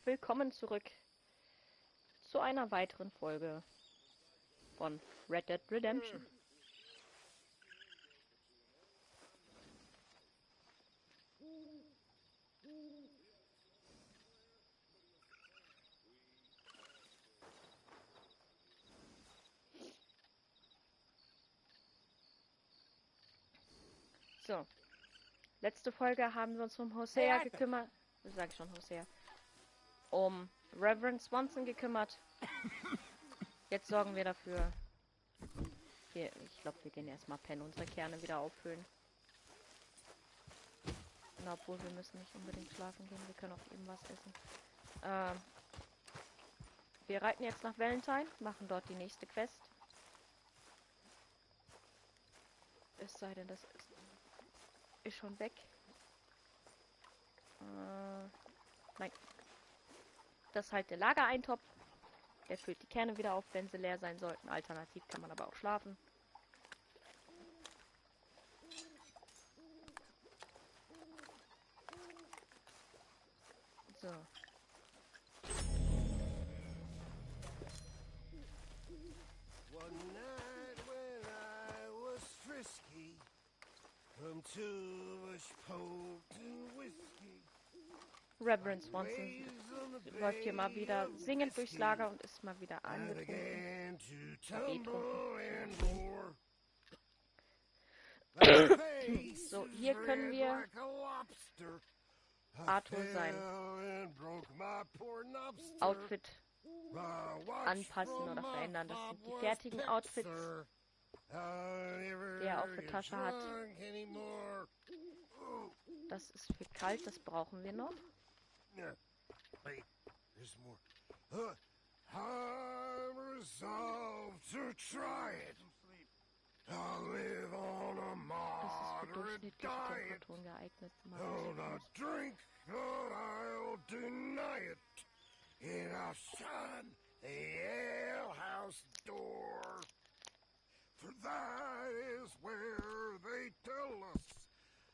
willkommen zurück zu einer weiteren Folge von Red Dead Redemption. So, letzte Folge haben wir uns um Hosea gekümmert. Sag ich schon, Hosea. Um Reverend Swanson gekümmert. Jetzt sorgen wir dafür. Ich glaube, wir gehen erstmal pennen, unsere Kerne wieder auffüllen. Na, obwohl wir müssen nicht unbedingt schlafen gehen, wir können auch eben was essen. Wir reiten jetzt nach Valentine, machen dort die nächste Quest. Es sei denn, das ist schon weg. Nein. Das ist halt der Lagereintopf. Der füllt die Kerne wieder auf, wenn sie leer sein sollten. Alternativ kann man aber auch schlafen. So. One night when I was frisky, from too-much potent whiskey. Reverend Swanson läuft hier mal wieder singend durchs Lager und ist mal wieder angetrunken. So, hier können wir Arthur sein Outfit anpassen oder verändern. Das sind die fertigen Outfits, die er auf der Tasche hat. Das ist für kalt, das brauchen wir noch. Wait, there's more. I'm resolved to try it. I'll live on a moderate diet. I'll not drink, but I'll deny it. And I'll shun the alehouse door. For that is where they tell us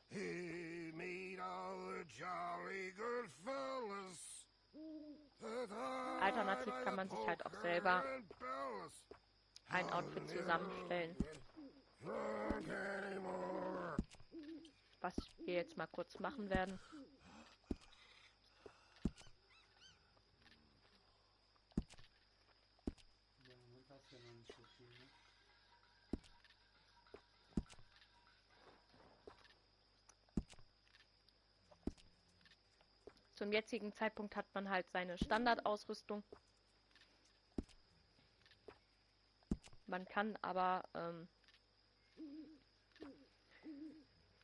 he meet all the jolly good fellas. Alternativ kann man sich halt auch selber ein Outfit zusammenstellen. Was wir jetzt mal kurz machen werden. Zum jetzigen Zeitpunkt hat man halt seine Standardausrüstung. Man kann aber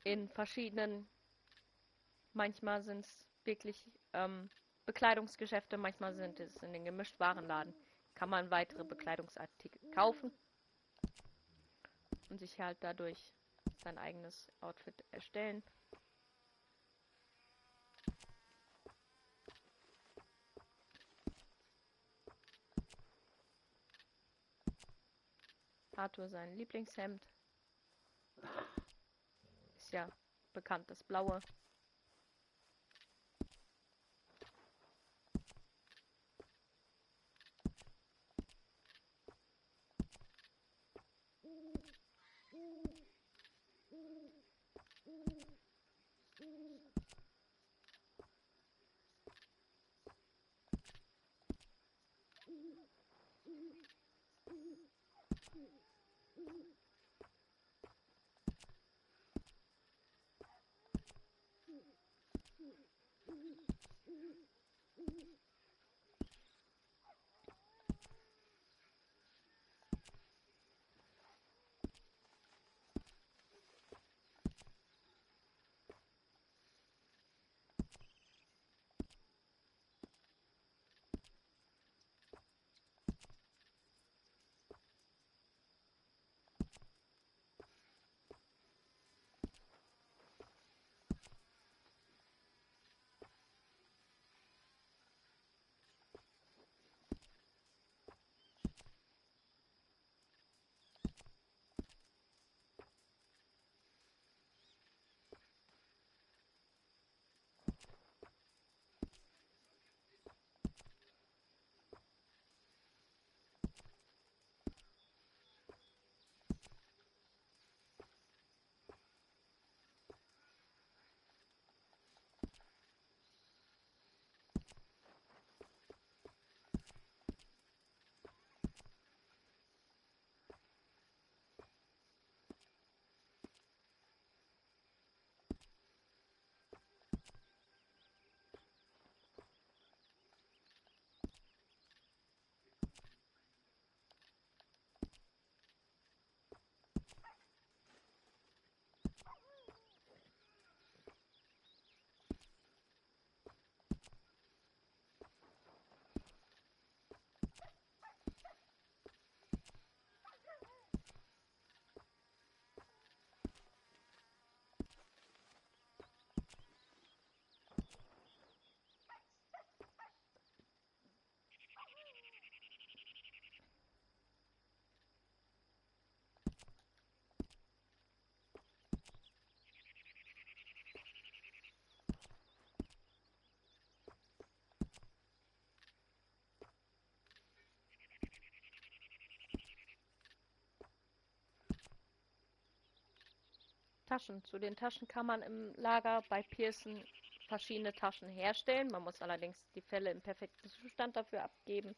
in verschiedenen, manchmal sind es wirklich Bekleidungsgeschäfte, manchmal sind es in den Gemischtwarenladen, kann man weitere Bekleidungsartikel kaufen und sich halt dadurch sein eigenes Outfit erstellen. Arthur sein Lieblingshemd. Ist ja bekannt, das blaue. Taschen. Zu den Taschen kann man im Lager bei Pearson verschiedene Taschen herstellen. Man muss allerdings die Felle im perfekten Zustand dafür abgeben.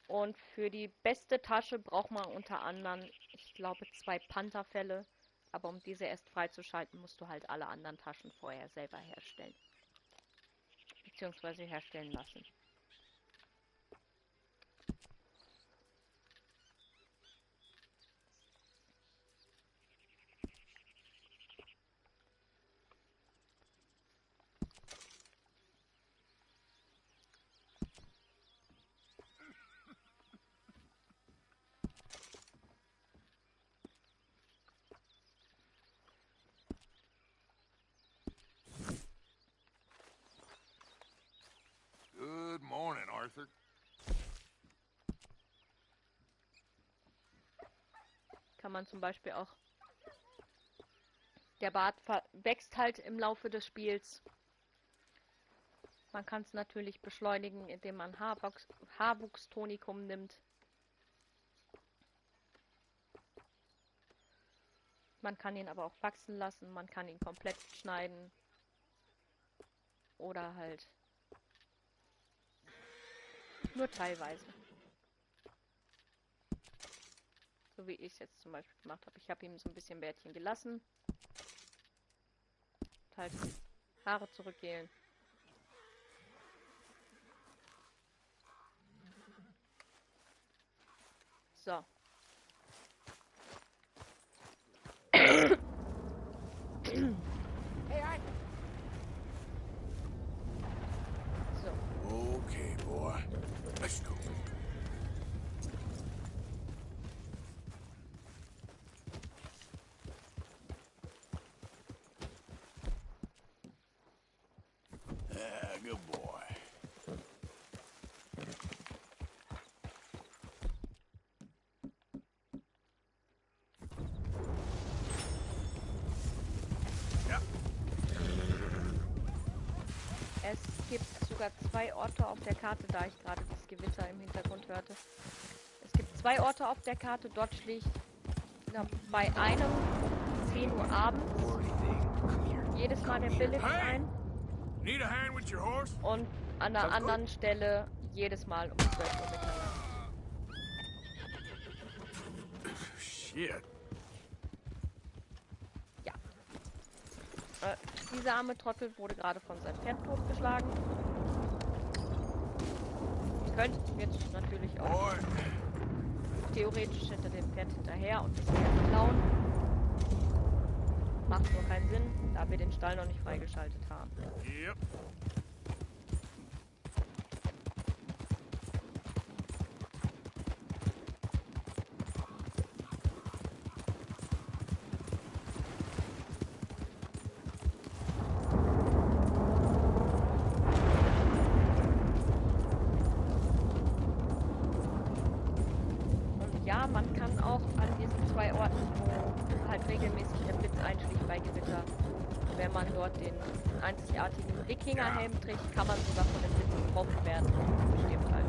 Und für die beste Tasche braucht man unter anderem, ich glaube, 2 Pantherfelle. Aber um diese erst freizuschalten, musst du halt alle anderen Taschen vorher selber herstellen. Beziehungsweise herstellen lassen. Good morning, Arthur. Kann man zum Beispiel auch... Der Bart wächst halt im Laufe des Spiels. Man kann es natürlich beschleunigen, indem man Haarwuchstonikum nimmt. Man kann ihn aber auch wachsen lassen, man kann ihn komplett schneiden. Oder halt nur teilweise. So wie ich es jetzt zum Beispiel gemacht habe. Ich habe ihm so ein bisschen Bärtchen gelassen. Und halt Haare zurückgehen. So. So. Okay, boy. Let's go. Yeah, good boy. Es gibt sogar 2 Orte auf der Karte, da ich gerade das Gewitter im Hintergrund hörte. Es gibt 2 Orte auf der Karte. Dort schlägt bei einem 10 Uhr abends jedes Mal der Billet ein. Need a hand with your horse? Und an der anderen Stelle jedes Mal um 12 Uhr Mitternacht. Shit. Ja. Dieser arme Trottel wurde gerade von seinem Pferd totgeschlagen. Ihr könnt jetzt natürlich auch theoretisch hinter dem Pferd hinterher und das Pferd klauen. Macht nur keinen Sinn, da wir den Stall noch nicht freigeschaltet haben. Yep. Ja, man kann auch an diesen 2 Orten, wo halt regelmäßig der Blitz einschlägt bei Gewitter, wenn man dort den einzigartigen Wikingerhelm trägt, kann man sogar von den Blitzen getroffen werden und stirbt halt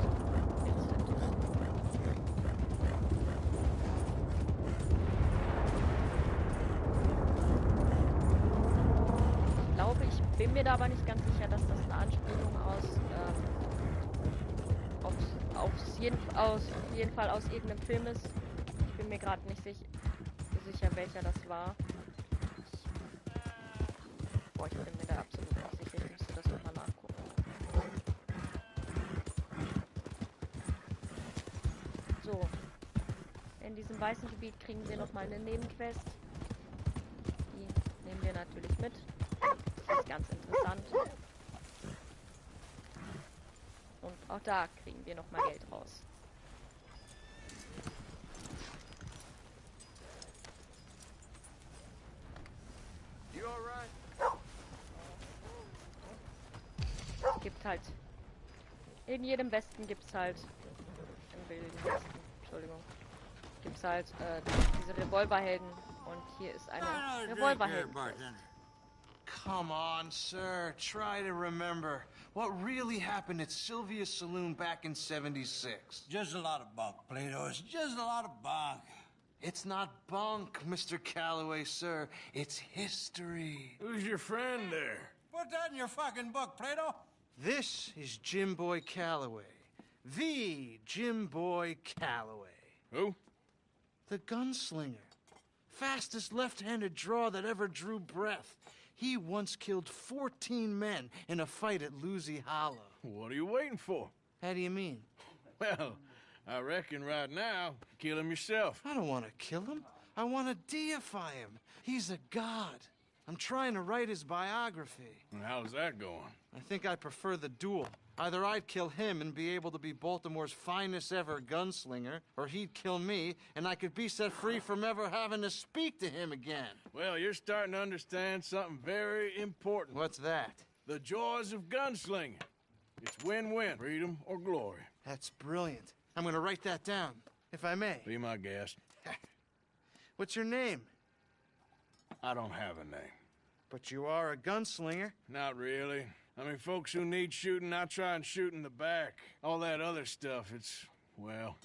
instant. Ich glaube, ich bin mir da aber nicht ganz sicher, dass das eine Anspielung auf jeden Fall aus irgendeinem Film ist. Ich bin mir gerade nicht sicher, welcher das war. Ich bin mir da absolut nicht sicher. Ich müsste das nochmal nachgucken. So. In diesem weißen Gebiet kriegen wir nochmal eine Nebenquest. Die nehmen wir natürlich mit. Das ist ganz interessant. Und auch da kriegen wir nochmal Geld raus. Gibt halt. In jedem Westen gibt's halt. Im wilden Westen, Entschuldigung. Gibt's halt diese Revolverhelden. Und hier ist eine Revolverhelden. Come on, sir. Try to remember. What really happened at Sylvia's Saloon back in '76? Just a lot of bunk, Plato. It's just a lot of bunk. It's not bunk, Mr. Calloway, sir. It's history. Who's your friend there? Put that in your fucking book, Plato. This is Jim Boy Calloway. The Jim Boy Calloway. Who? The gunslinger. Fastest left-handed draw that ever drew breath. He once killed 14 men in a fight at Lucy Hollow. What are you waiting for? How do you mean? Well, I reckon right now, kill him yourself. I don't want to kill him. I want to deify him. He's a god. I'm trying to write his biography. And how's that going? I think I prefer the duel. Either I'd kill him and be able to be Baltimore's finest ever gunslinger, or he'd kill me and I could be set free from ever having to speak to him again. Well, you're starting to understand something very important. What's that? The joys of gunslinging. It's win-win, freedom or glory. That's brilliant. I'm going to write that down, if I may. Be my guest. What's your name? I don't have a name. But you are a gunslinger. Not really. I mean, folks who need shooting, I try and shoot in the back. All that other stuff, it's, well,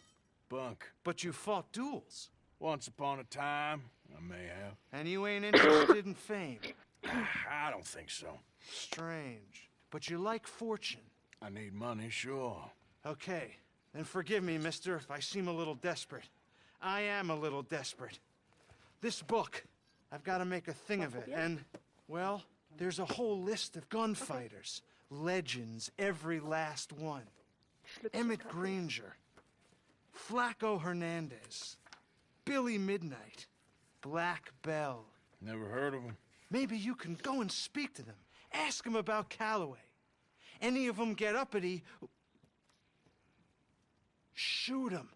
bunk. But you fought duels. Once upon a time, I may have. And you ain't interested in fame. I don't think so. Strange. But you like fortune. I need money, sure. Okay. Then forgive me, mister, if I seem a little desperate. I am a little desperate. This book, I've got to make a thing of it, and, well, there's a whole list of gunfighters. Legends, every last one. Emmett Granger, Flaco Hernandez, Billy Midnight, Black Bell. Never heard of him. Maybe you can go and speak to them. Ask them about Calloway. Any of them get uppity, shoot them.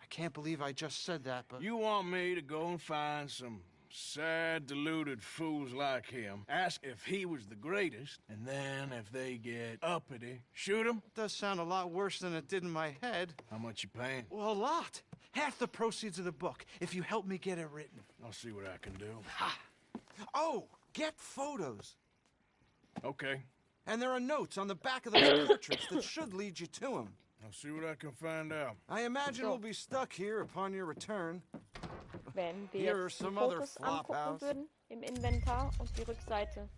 I can't believe I just said that, but... You want me to go and find some sad, deluded fools like him, ask if he was the greatest, and then if they get uppity, shoot him? It does sound a lot worse than it did in my head. How much you paying? Well, a lot. Half the proceeds of the book, if you help me get it written. I'll see what I can do. Ha! Oh, get photos. Okay. And there are notes on the back of those portraits that should lead you to him. I'll see what I can find out. I imagine So. we'll be stuck here upon your return. Wenn wir Here are jetzt die some other Fotos flop angucken house. würden im Inventar und die Rückseite,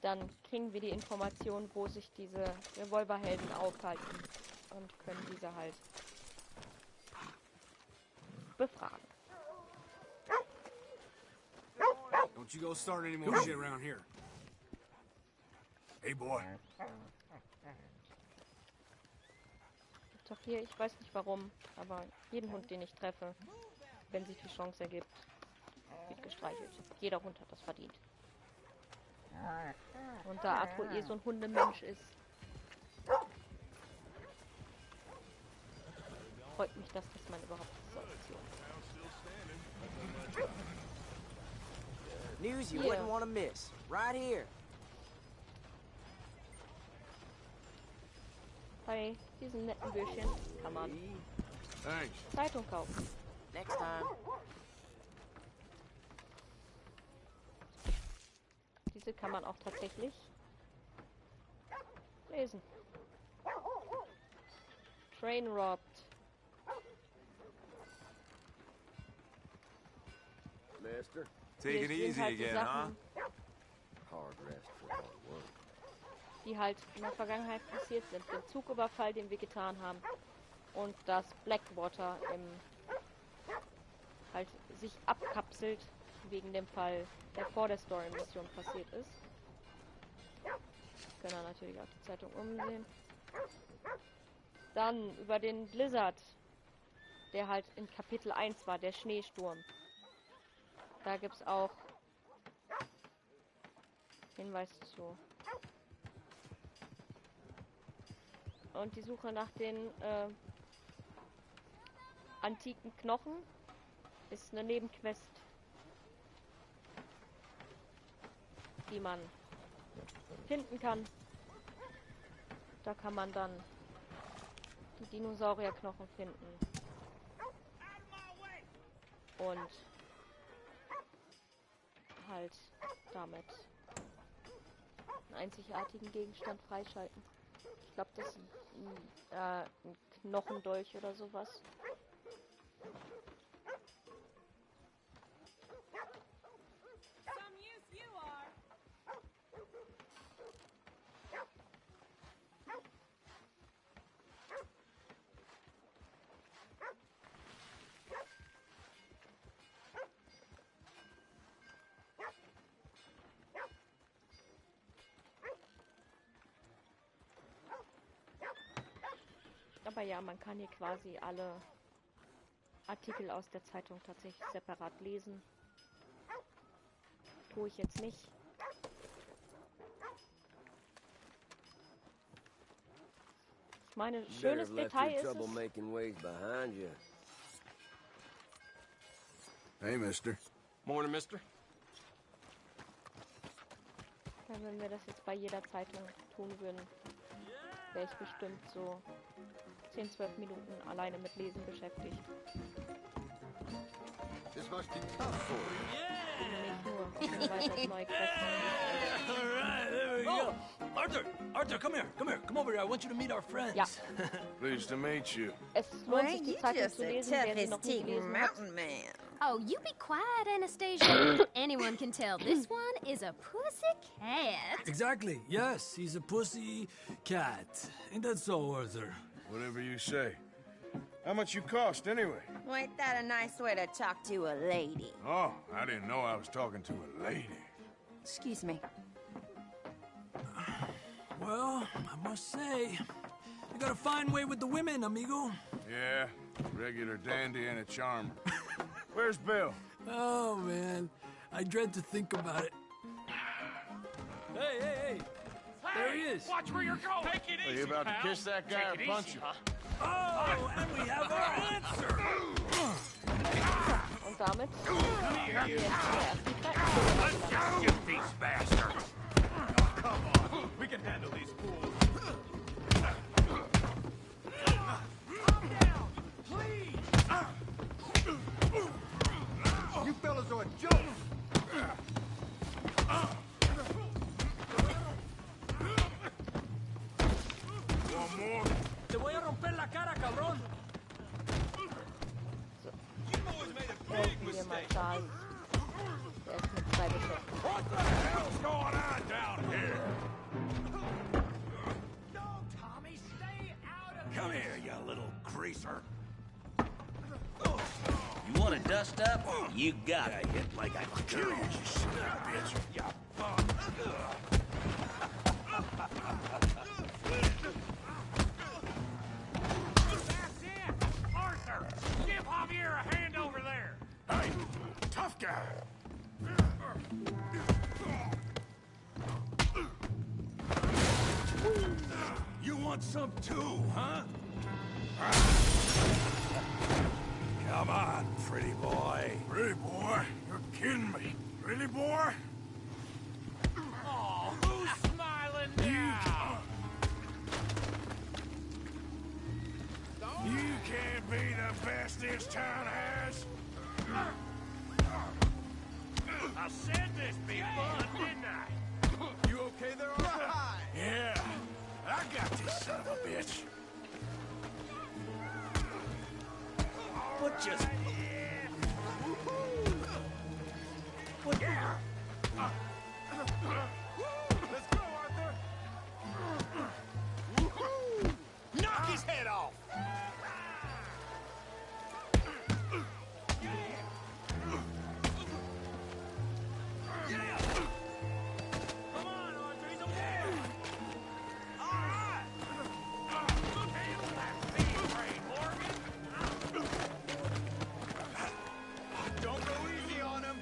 dann kriegen wir die Information, wo sich diese Revolverhelden aufhalten und können diese halt befragen. Don't you go start any more shit around here. Hey, boy. Doch hier, ich weiß nicht warum, aber jeden Hund, den ich treffe, wenn sich die Chance ergibt, wird gestreichelt. Jeder Hund hat das verdient. Und da Arthur eh so ein Hundemensch ist, freut mich, dass das man überhaupt so Option. News you Yeah. wouldn't want to miss. Right here. Bei diesen netten Bürschchen kann man Thanks. Zeitung kaufen. Next time. Diese kann man auch tatsächlich lesen. Train robbed. Mister, Take Hier it stehen easy halt die again, huh? Sachen, hard rest for hard work. die halt in der Vergangenheit passiert sind. Den Zugüberfall, den wir getan haben. Und dass Blackwater halt sich abkapselt wegen dem Fall, der vor der Story-Mission passiert ist. Können wir natürlich auch die Zeitung umsehen. Dann über den Blizzard, der halt in Kapitel 1 war, der Schneesturm. Da gibt es auch Hinweis zu. Und die Suche nach den antiken Knochen ist eine Nebenquest, die man finden kann. Da kann man dann die Dinosaurierknochen finden. Und halt damit einen einzigartigen Gegenstand freischalten. Ich glaube, das ist ein Knochendolch oder sowas. Aber ja, man kann hier quasi alle Artikel aus der Zeitung tatsächlich separat lesen. Tue ich jetzt nicht. Ich meine, schönes Detail ist es. troublemaking ways behind you. Hey, mister. Morning, mister. Ja, wenn wir das jetzt bei jeder Zeitung tun würden, wäre ich bestimmt so 10, 12 Minuten alleine mit Lesen beschäftigt. This must be tough for you. Nicht nur, weil das neue Quests. Alright, there we go. Arthur, come here. Come over here. I want you to meet our friends. Ja, Pleased to meet you. es lohnt sich, die Zeitung zu lesen, wer sie noch nicht gelesen hat. Man. Oh, you be quiet, Anastasia. Anyone can tell this one is a pussy cat. Exactly. Yes, he's a pussy cat. Ain't that so, Arthur? Whatever you say. How much you cost, anyway? Well, ain't that a nice way to talk to a lady? Oh, I didn't know I was talking to a lady. Excuse me. Well, I must say, you got a fine way with the women, amigo. Yeah, regular dandy and a charmer. Where's Bill? Oh, man. I dread to think about it. Hey! There he is. Watch where you're going. Take it easy, Are you about to pal. kiss that guy or Take it punch easy, him? huh? Oh, and we have our answer. Und damit haben wir jetzt die Get these bastards. Come on. We can handle these fools. Calm down, please. You fellas are a joke. One more? Te voy a romper la cara, cabrón. helfen wir mal Charles. Der ist mit 2 beschäftigt. What the hell's going on down here? No, Tommy, stay out of Come here, you little greaser. You want to dust up? You got it. Hit like I killed you, son of a bitch. You bum. That's it! Arthur! Give Javier a hand over there! Hey, tough guy! You want some too, huh? Come on, pretty boy. Pretty boy? You're kidding me. Pretty boy? Oh, who's smiling now? You can't be the best this town has. I said this be fun, didn't I? You okay there, Arthur? Yeah, I got this son of a bitch. What just... What? Yeah. Let's go, Arthur. Knock his head off. Come on, Arthur. He's over there. All right. Handle that speed train, Morgan. Don't go easy on him.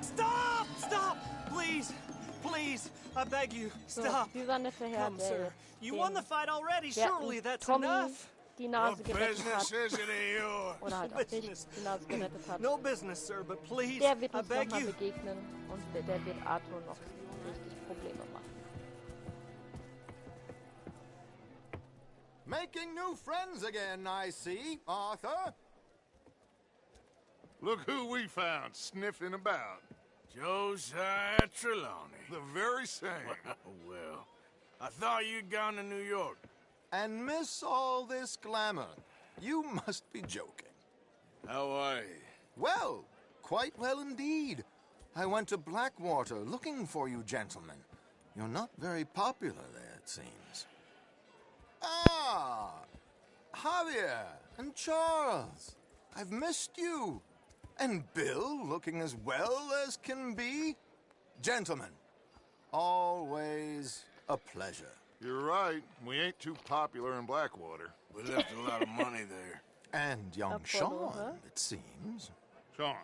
Stop! Please, I beg you, So, stop. dieser nette Herr, Come, der sir. jetzt You won the den fight already, surely werten that's Tommy enough. die Nase What gerettet business hat. is it of yours? Oder halt auch nicht die Nase gerettet hat. No business, sir, but please, Der wird I uns beg nochmal you. begegnen und der wird Arthur noch richtig Probleme machen. Making new friends again, I see, Arthur. Look who we found sniffing about. Josiah Trelawney. The very same. Well, I thought you'd gone to New York. And miss all this glamour. You must be joking. How are you? Well, quite well indeed. I went to Blackwater looking for you gentlemen. You're not very popular there, it seems. Ah, Javier and Charles. I've missed you. And Bill looking as well as can be? Gentlemen, always a pleasure. You're right. We ain't too popular in Blackwater. We left a lot of money there. And young Apollo, huh? Sean, it seems. Sean,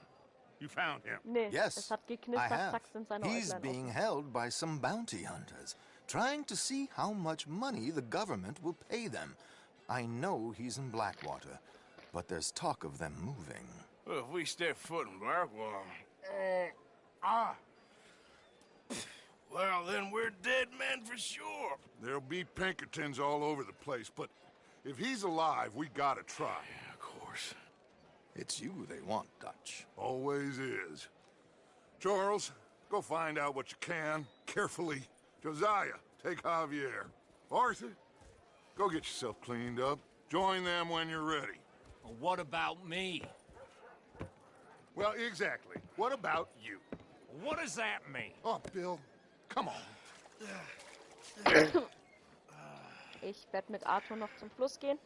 you found him? Nee, es Yes, hat I geknistert, have. zack, sind seine He's Äuglein being offen. held by some bounty hunters, trying to see how much money the government will pay them. I know he's in Blackwater, but there's talk of them moving. Well, if we step foot in Blackwater... Well, then we're dead men for sure. There'll be Pinkertons all over the place, but if he's alive, we gotta try. Yeah, of course. It's you they want, Dutch. Always is. Charles, go find out what you can, carefully. Josiah, take Javier. Arthur, go get yourself cleaned up. Join them when you're ready. Well, what about me? Well, exactly. What about you? What does that mean? Oh, Bill, come on. Ich werde mit Arthur noch zum Fluss gehen,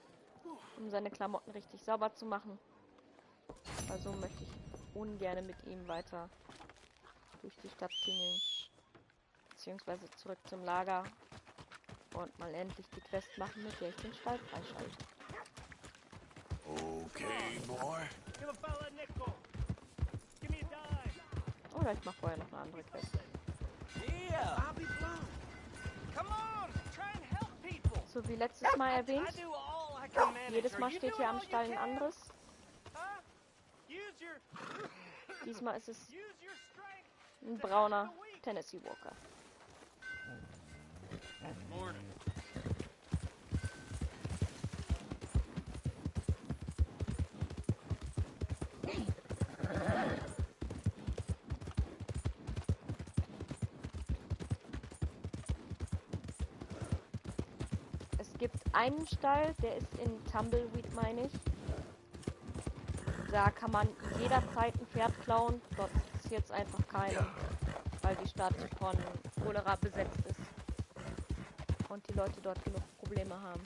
um seine Klamotten richtig sauber zu machen. Also möchte ich ungern mit ihm weiter durch die Stadt tingeln. Beziehungsweise zurück zum Lager und mal endlich die Quest machen, mit der ich den Stall freischalte. Okay, boy. Give a fella a nickel. Give me a dime. Oder ich mache vorher noch eine andere Quest. Yeah. I'll be blown. Come on, try and help people. So wie letztes Mal erwähnt, I do all I can manage. jedes Mal Are you steht doing hier am all you Stall ein can? anderes. Huh? Use your Diesmal ist es strength. ein brauner Tennessee Walker. Morning. Es gibt einen Stall, der ist in Tumbleweed, meine ich. Da kann man jederzeit ein Pferd klauen. Dort ist jetzt einfach keinen, weil die Stadt von Cholera besetzt ist. Und die Leute dort genug Probleme haben.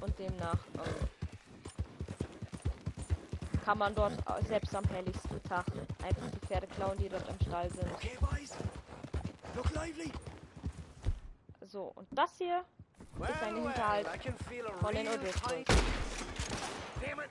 Und demnach kann man dort selbst am helllichsten Tag einfach die Pferde klauen, die dort im Stall sind. Okay, boys. Look lively. So, und das hier ist ein Hinterhalt I can feel a von den real O'Driscolls. tight... Damn it.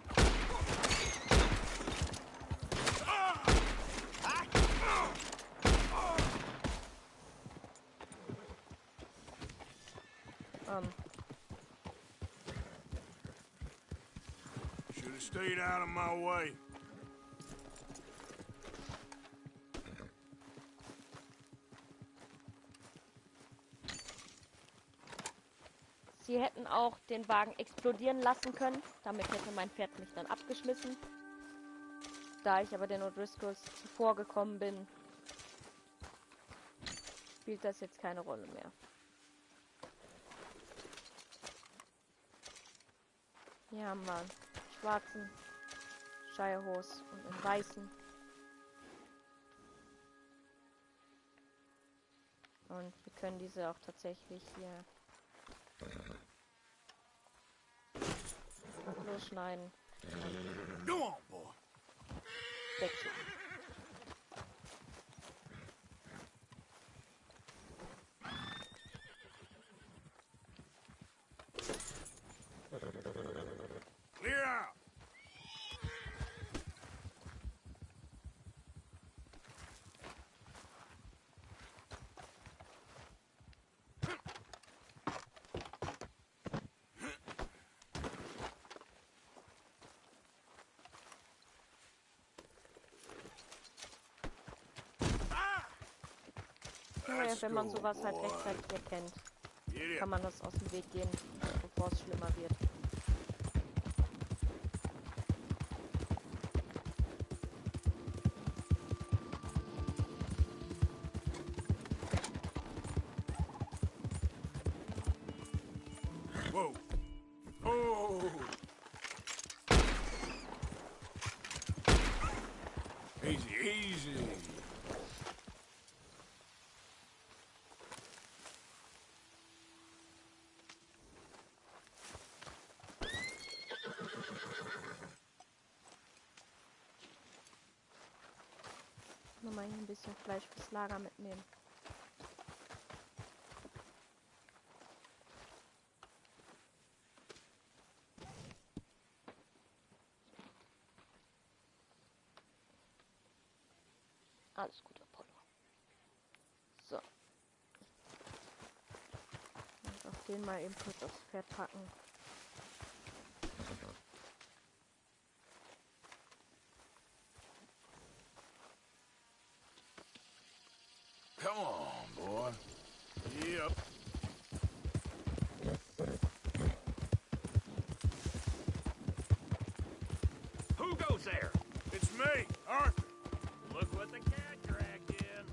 Should have stayed out of my way. Sie hätten auch den Wagen explodieren lassen können. Damit hätte mein Pferd mich dann abgeschmissen. Da ich aber den O'Driscolls zuvor gekommen bin, spielt das jetzt keine Rolle mehr. Hier haben wir einen schwarzen Shirehorse und einen weißen. Und wir können diese auch tatsächlich hier losschneiden. Go on, boy. Wechseln. Clear out. Ja, wenn man sowas halt rechtzeitig erkennt, kann man das aus dem Weg gehen, bevor es schlimmer wird. Whoa. Oh. Easy, easy. Nochmal hier ein bisschen Fleisch fürs Lager mitnehmen. Alles gut, Apollo. So. Und auf den mal eben kurz aufs Pferd packen. Come on, boy. Yep. Who goes there? It's me, Arthur. Look what the cat dragged in.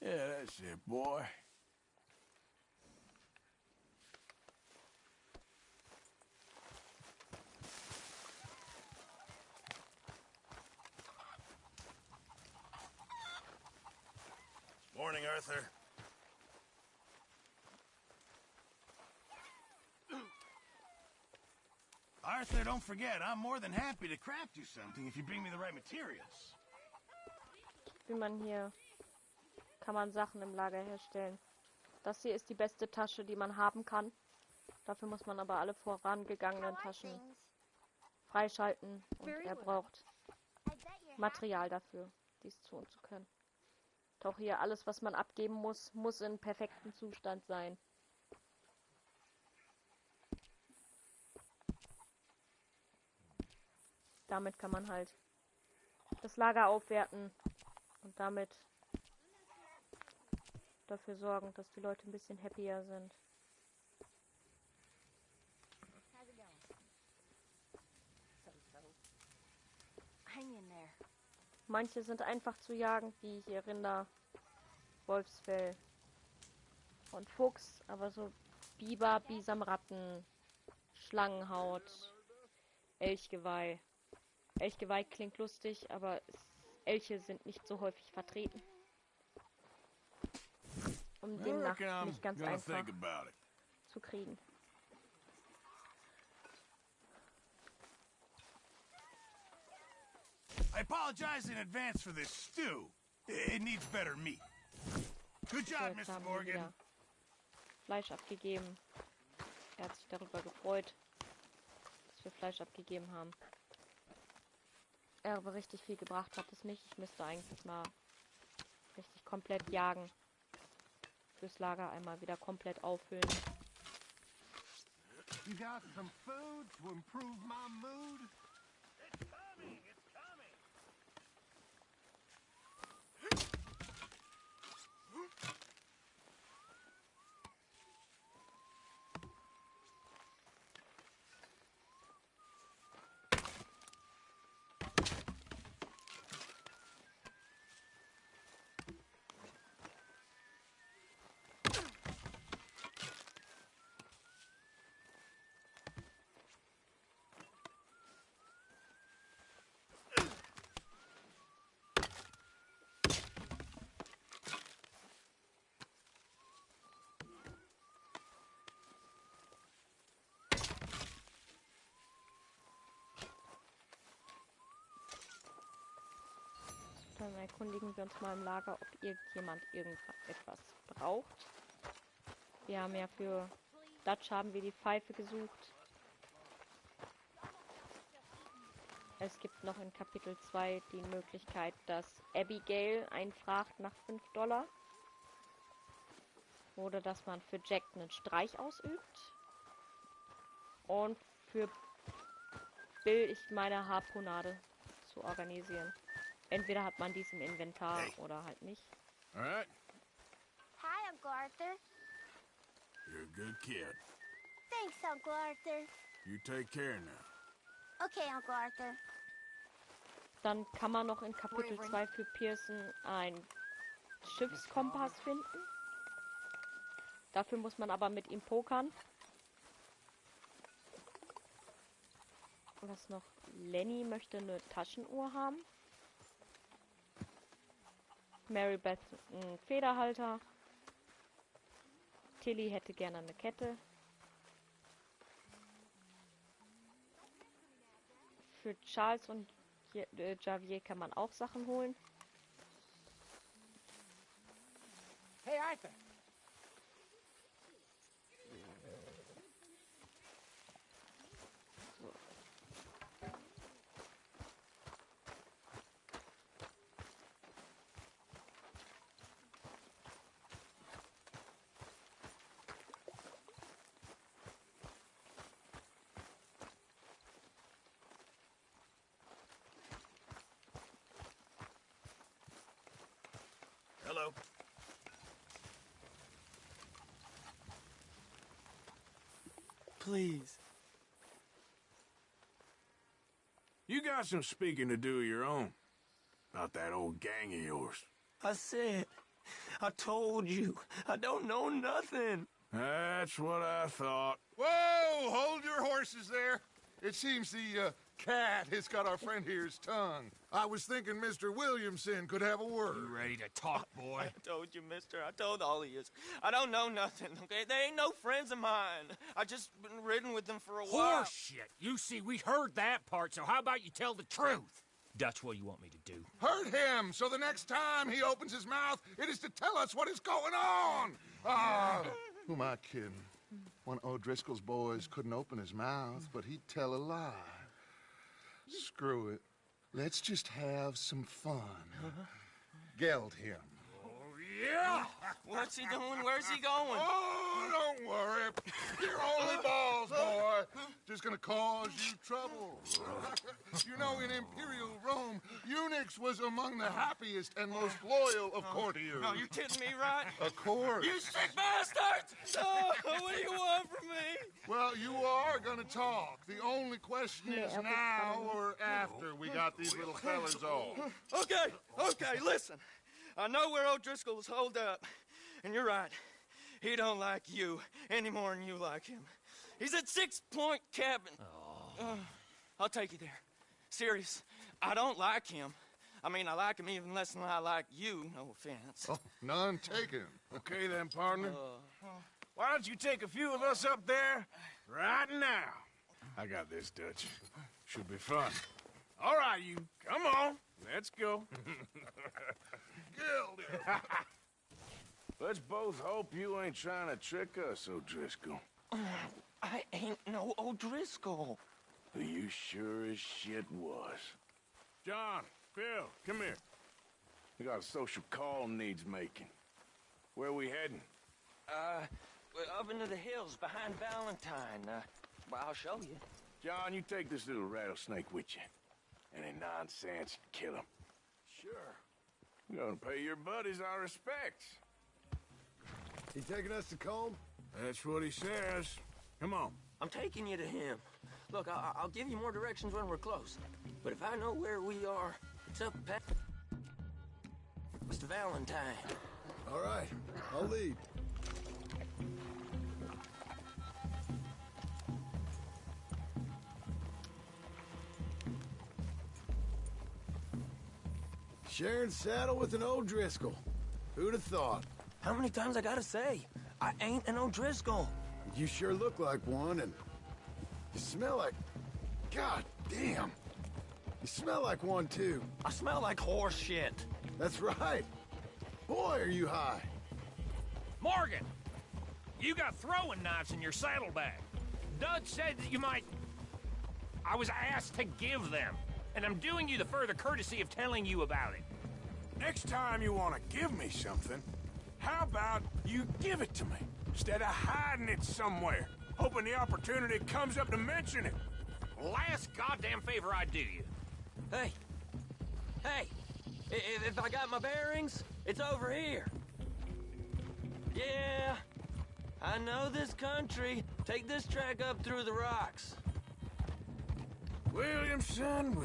Yeah, that's it, boy. Morning, Arthur. Arthur, don't forget, I'm more than happy to craft you something if you bring me the right materials. Wie man hier kann man Sachen im Lager herstellen. Das hier ist die beste Tasche, die man haben kann. Dafür muss man aber alle vorangegangenen Taschen freischalten und er braucht Material dafür, dies tun zu können. Doch hier alles, was man abgeben muss, muss in perfektem Zustand sein. Damit kann man halt das Lager aufwerten und damit dafür sorgen, dass die Leute ein bisschen happier sind. Manche sind einfach zu jagen, wie hier Rinder, Wolfsfell und Fuchs, aber so Biber, Bisamratten, Schlangenhaut, Elchgeweih. Elchgeweih klingt lustig, aber Elche sind nicht so häufig vertreten. Demnach nicht ganz einfach zu kriegen. I apologize in advance for this stew. It needs better meat. Good job, Jetzt Mr. haben wir Morgan. wieder Fleisch abgegeben. Er hat sich darüber gefreut, dass wir Fleisch abgegeben haben. Aber richtig viel gebracht hat es nicht. Ich müsste eigentlich mal richtig komplett jagen. Fürs Lager einmal wieder komplett auffüllen. You got some food to improve my mood? It's coming, it's coming. Dann erkundigen wir uns mal im Lager, ob irgendjemand irgendetwas braucht. Wir haben ja für Dutch haben wir die Pfeife gesucht. Es gibt noch in Kapitel 2 die Möglichkeit, dass Abigail einen fragt nach $5. Oder dass man für Jack einen Streich ausübt. Und für Bill, ich meine, Harpunade zu organisieren. Entweder hat man dies im Inventar oder halt nicht. All right. Hi, Uncle Arthur. You're a good kid. Thanks, Uncle Arthur. You take care now. Okay, Uncle Arthur. Dann kann man noch in Kapitel 2 für Pearson einen Schiffskompass finden. Dafür muss man aber mit ihm pokern. Was noch? Lenny möchte eine Taschenuhr haben. Mary Beth einen Federhalter. Tilly hätte gerne eine Kette. Für Charles und Javier kann man auch Sachen holen. Hey, Arthur. Hello. Please. You got some speaking to do of your own. About that old gang of yours. I said, I told you, I don't know nothing. That's what I thought. Whoa! Hold your horses there. It seems the cat has got our friend here's tongue. I was thinking Mr. Williamson could have a word. You ready to talk, boy? I told you, mister. I told all of you. I don't know nothing, okay? They ain't no friends of mine. I just been ridden with them for a while. Horseshit. You see, we heard that part, so how about you tell the truth? That's what you want me to do. Hurt him, so the next time he opens his mouth, it is to tell us what is going on. Ah, who am I kidding? One of O'Driscoll's boys couldn't open his mouth, but he'd tell a lie. Screw it. Let's just have some fun. Geld him. Yeah! What's he doing? Where's he going? Oh, don't worry. You're only balls, boy. Just gonna cause you trouble. You know, in Imperial Rome, eunuchs was among the happiest and most loyal of courtiers. No, you're kidding me, right? Of course. You sick bastards! Oh, what do you want from me? Well, you are gonna talk. The only question is now or after we got these little fellas off. Okay, listen. I know where O'Driscoll's holed up, and you're right. He don't like you any more than you like him. He's at 6 Point Cabin. I'll take you there. Serious, I don't like him. I mean, I like him even less than I like you, no offense. Oh, none taken. Okay then, partner. Why don't you take a few of us up there right now? I got this, Dutch. Should be fun. All right, you. Come on. Let's go. Let's both hope you ain't trying to trick us, O'Driscoll. I ain't no O'Driscoll. You sure as shit was. John, Phil, come here. We got a social call needs making. Where we heading? Up into the hills behind Valentine. Well, I'll show you. John, you take this little rattlesnake with you. Any nonsense, kill him. Sure. We're gonna pay your buddies our respects. He taking us to Combe? That's what he says. Come on. I'm taking you to him. Look, I'll give you more directions when we're close. But if I know where we are, it's up past Mr. Valentine. All right, I'll lead. Sharing saddle with an O'Driscoll. Who'd have thought? How many times I gotta say? I ain't an O'Driscoll. You sure look like one, and you smell like... God damn. You smell like one, too. I smell like horse shit. That's right. Boy, are you high. Morgan! You got throwing knives in your saddlebag. Dud said that you might... I was asked to give them, and I'm doing you the further courtesy of telling you about it. Next time you want to give me something, how about you give it to me, instead of hiding it somewhere, hoping the opportunity comes up to mention it? Last goddamn favor I do you. Hey! If I got my bearings, it's over here. Yeah, I know this country. Take this track up through the rocks. Williamson.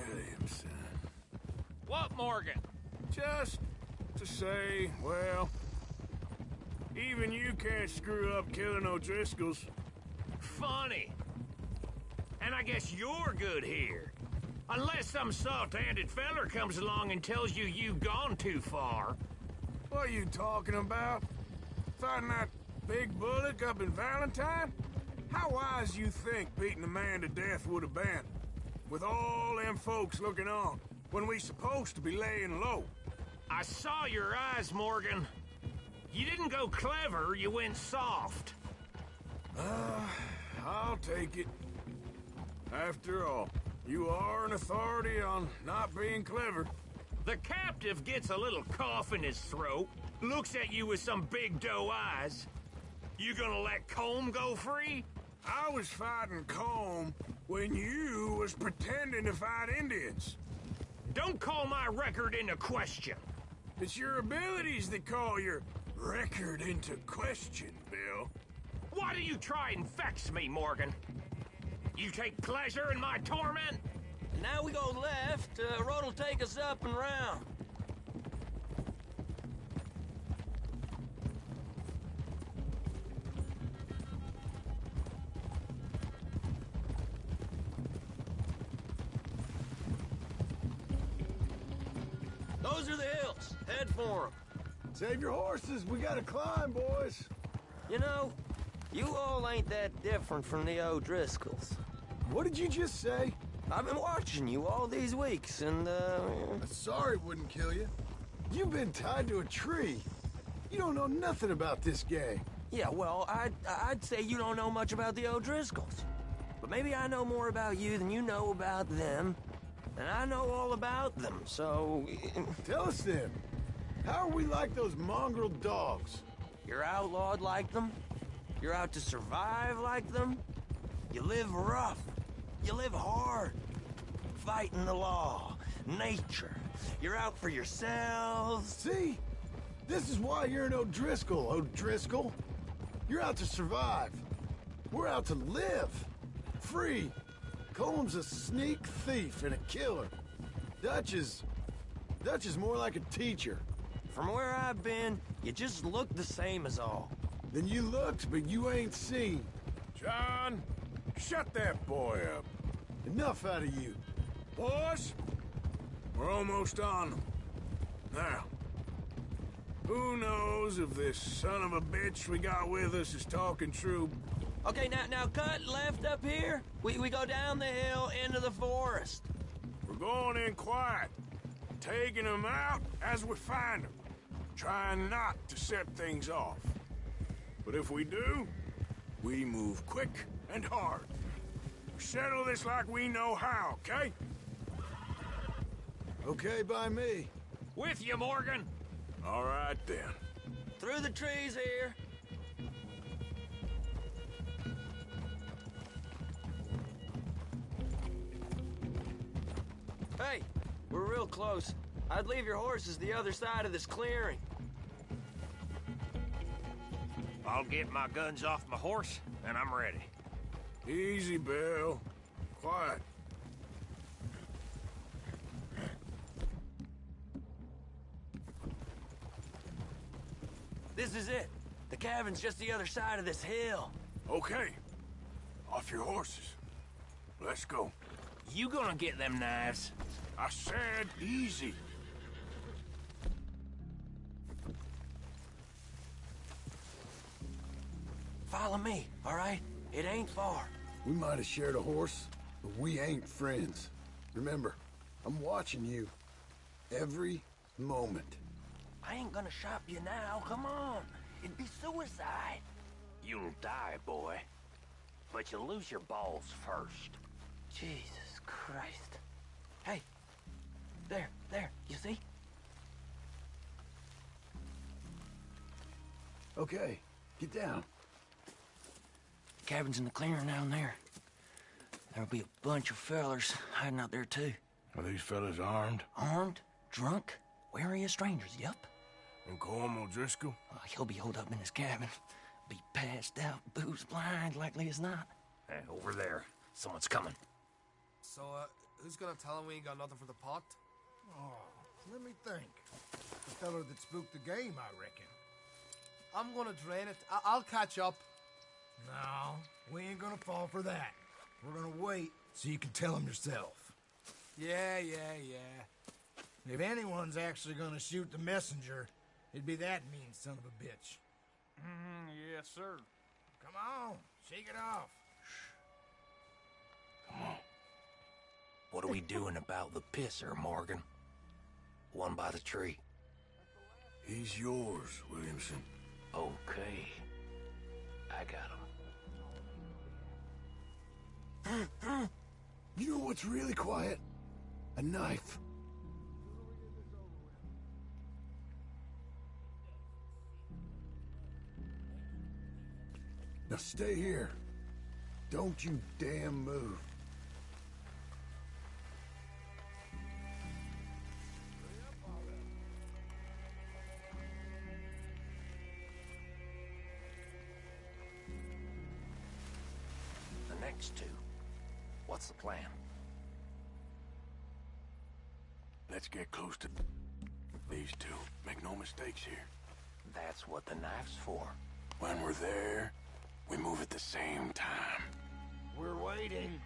What, Morgan? Just to say, well, even you can't screw up killing O'Driscolls. Funny. And I guess you're good here. Unless some soft-handed feller comes along and tells you you've gone too far. What are you talking about? Fighting that big bullock up in Valentine? How wise you think beating a man to death would have been? With all them folks looking on, when we supposed to be laying low. I saw your eyes, Morgan. You didn't go clever, you went soft. I'll take it. After all, you are an authority on not being clever. The captive gets a little cough in his throat, looks at you with some big doe eyes. You gonna let Colm go free? I was fighting Colm when you was pretending to fight Indians. Don't call my record into question. It's your abilities that call your record into question, Bill. Why do you try and vex me, Morgan? You take pleasure in my torment? Now we go left. Road'll take us up and round. Those are the hills. Head for them. Save your horses. We gotta climb, boys. You know, you all ain't that different from the O'Driscolls. What did you just say? I've been watching you all these weeks, and, Sorry it wouldn't kill you. You've been tied to a tree. You don't know nothing about this gang. Yeah, well, I'd say you don't know much about the O'Driscolls. But maybe I know more about you than you know about them. And I know all about them, so... Tell us then. How are we like those mongrel dogs? You're outlawed like them. You're out to survive like them. You live rough. You live hard. Fighting the law. Nature. You're out for yourselves. See? This is why you're an O'Driscoll, O'Driscoll. You're out to survive. We're out to live. Free. Colm's a sneak thief and a killer. Dutch is more like a teacher. From where I've been, you just look the same as all. Then you looked, but you ain't seen. John, shut that boy up. Enough out of you. Boys, we're almost on them. Now, who knows if this son of a bitch we got with us is talking true? Okay, now cut left up here. We go down the hill into the forest. We're going in quiet, taking them out as we find them, trying not to set things off. But if we do, we move quick and hard. We settle this like we know how, okay? Okay by me. With you, Morgan. All right, then. Through the trees here. Hey, we're real close. I'd leave your horses the other side of this clearing. I'll get my guns off my horse, and I'm ready. Easy, Bill. Quiet. This is it. The cabin's just the other side of this hill. Okay. Off your horses. Let's go. You gonna get them knives? I said easy. Follow me, all right? It ain't far. We might have shared a horse, but we ain't friends. Remember, I'm watching you. Every moment. I ain't gonna shop you now, come on. It'd be suicide. You'll die, boy. But you'll lose your balls first. Jesus Christ. Hey, there, you see? Okay, get down. Cabin's in the clearing down there. There'll be a bunch of fellers hiding out there, too. Are these fellas armed? Armed, drunk, wary of strangers, yup. And Colm O'Driscoll? He'll be holed up in his cabin. Be passed out, booze blind, likely as not. Hey, over there. Someone's coming. So, who's gonna tell him we ain't got nothing for the pot? Oh, let me think. The fella that spooked the game, I reckon. I'm gonna drain it. I'll catch up. No, we ain't gonna fall for that. We're gonna wait so you can tell him yourself. Yeah. If anyone's actually gonna shoot the messenger, it'd be that mean son of a bitch. Yes, sir. Come on, shake it off. Come on. What are we doing about the pisser, Morgan? One by the tree. He's yours, Williamson. Okay. I got him. You know what's really quiet? A knife. Now stay here. Don't you damn move. The next two. What's the plan? Let's get close to these two. Make no mistakes here. That's what the knife's for. When we're there, we move at the same time. We're waiting.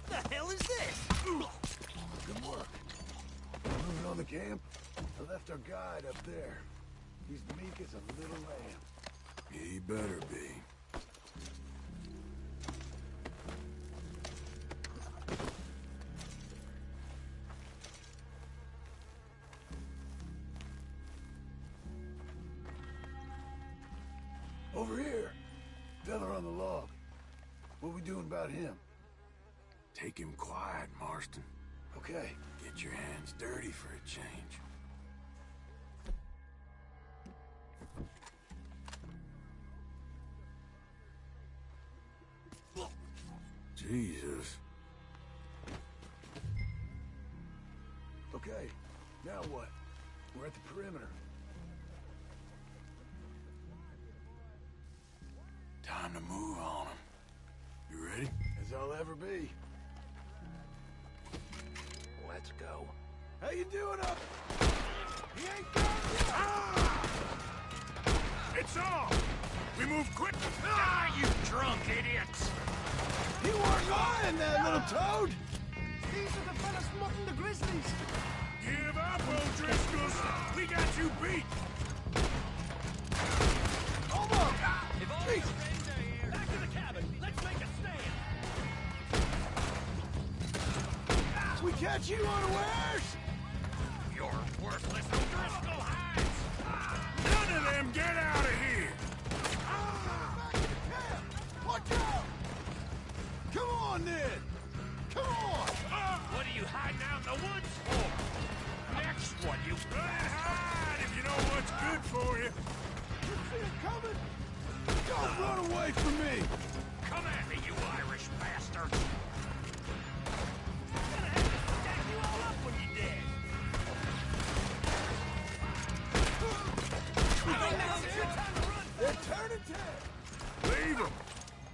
The hell is this? Good work. Moving on the camp. I left our guide up there. He's meek as a little lamb. He better be. Over here. Feather on the log. What we doing about him? Take him quiet, Marston. Okay. Get your hands dirty for a change. Jesus. Okay. Now what? We're at the perimeter. Time to move on him. You ready? As I'll ever be. Let's go. How you doing up? He ain't got it. Ah! It's on! We move quick! Ah, you drunk idiots! You weren't lying, that little toad! These are the fellas mutton the grizzlies. Give up, O'Driscolls! We got you beat! Almost! If all your friends are here, back to the cabin. Let's make a stand. We catch you unawares! You're worthless O'Driscoll hides! None of them get out of here! Back in the camp! Watch out! Come on, then! Come on! What are you hiding out in the woods for? Next one, you... Hide if you know what's good for you! You see it coming? Don't run away from me! Come at me, you Irish bastards! I'm gonna have to stack you all up when you're dead. I think now's a good time to run. They're turning tail! Leave them!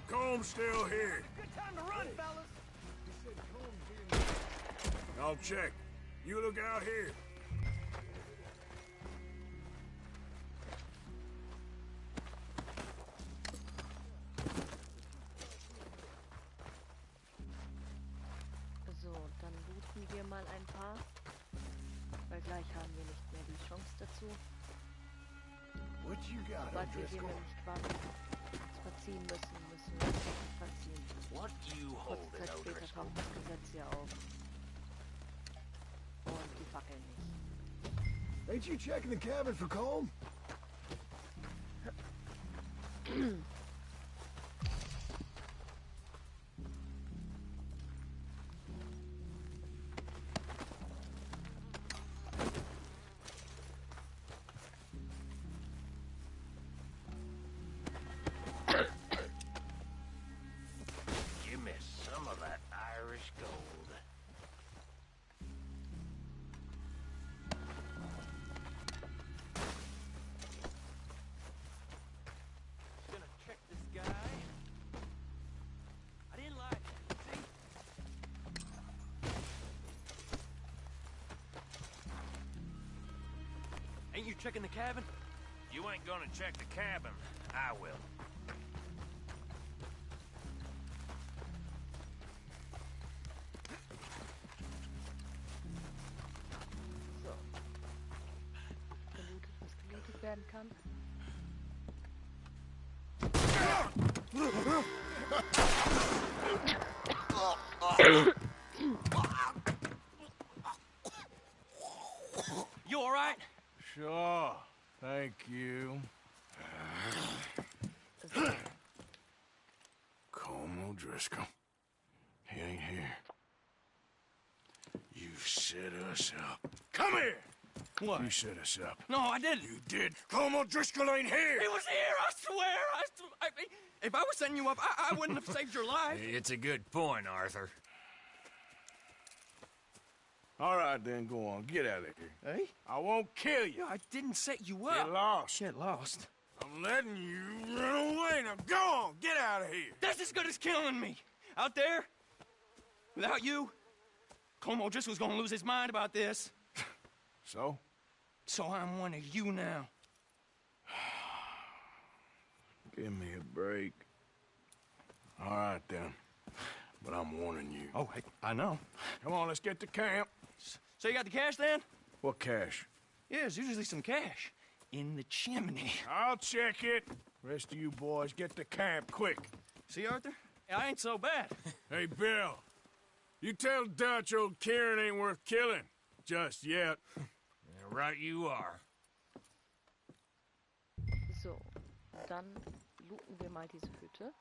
Comb's still here. Good time to run, fellas. I'll check. You look out here. So, dann looten wir mal ein paar. Weil gleich haben wir nicht mehr die Chance dazu. What you got, Sobald wir hier O'Driscoll? nämlich quasi uns verziehen müssen wir uns wirklich verziehen. What you Kurze holding, Zeit später O'Driscoll? taucht das Gesetz hier auf. Und die Fackeln nicht. Ain't you checking the cabin for Colm? Give me some of that Irish gold. Gonna check this guy. I didn't like it. See? Ain't you checking the cabin? You ain't gonna check the cabin. I will. So. Gelootet, was gelootet werden kann. You all right? Sure. Thank you. Colm O'Driscoll. He ain't here. You set us up. Come here! What? You set us up. No, I didn't. You did. Colm O'Driscoll ain't here! He was here, I swear! If I was setting you up, I wouldn't have saved your life. It's a good point, Arthur. All right, then, go on. Get out of here. Hey? I won't kill you. I didn't set you up. Get lost. Get lost? I'm letting you run away. Now go on. Get out of here. That's as good as killing me. Out there, without you, Colm O'Driscoll's gonna lose his mind about this. So? So I'm one of you now. Give me a break. All right, then. But I'm warning you. Oh, hey, I know. Come on, let's get to camp. So you got the cash, then? What cash? Yeah, there's usually some cash. In the chimney. I'll check it. Rest of you boys, get to camp, quick. See, Arthur? I ain't so bad. Hey, Bill. You tell Dutch old Kieran ain't worth killing. Just yet. Yeah, right you are. So, dann looten wir mal diese Hütte.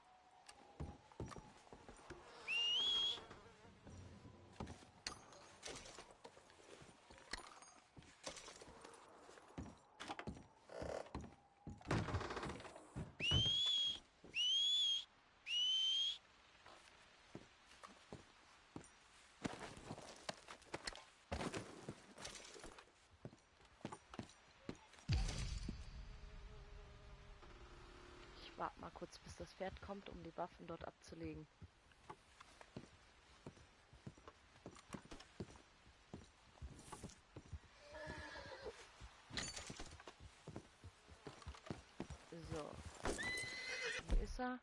Ich warte mal kurz, bis das Pferd kommt, um die Waffen dort abzulegen. So. Hier ist er.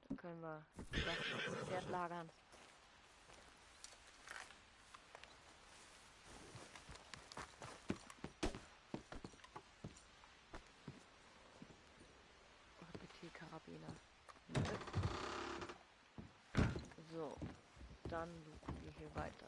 Dann können wir die Waffen auf das Pferd lagern. Karabiner. So, dann looten wir hier weiter.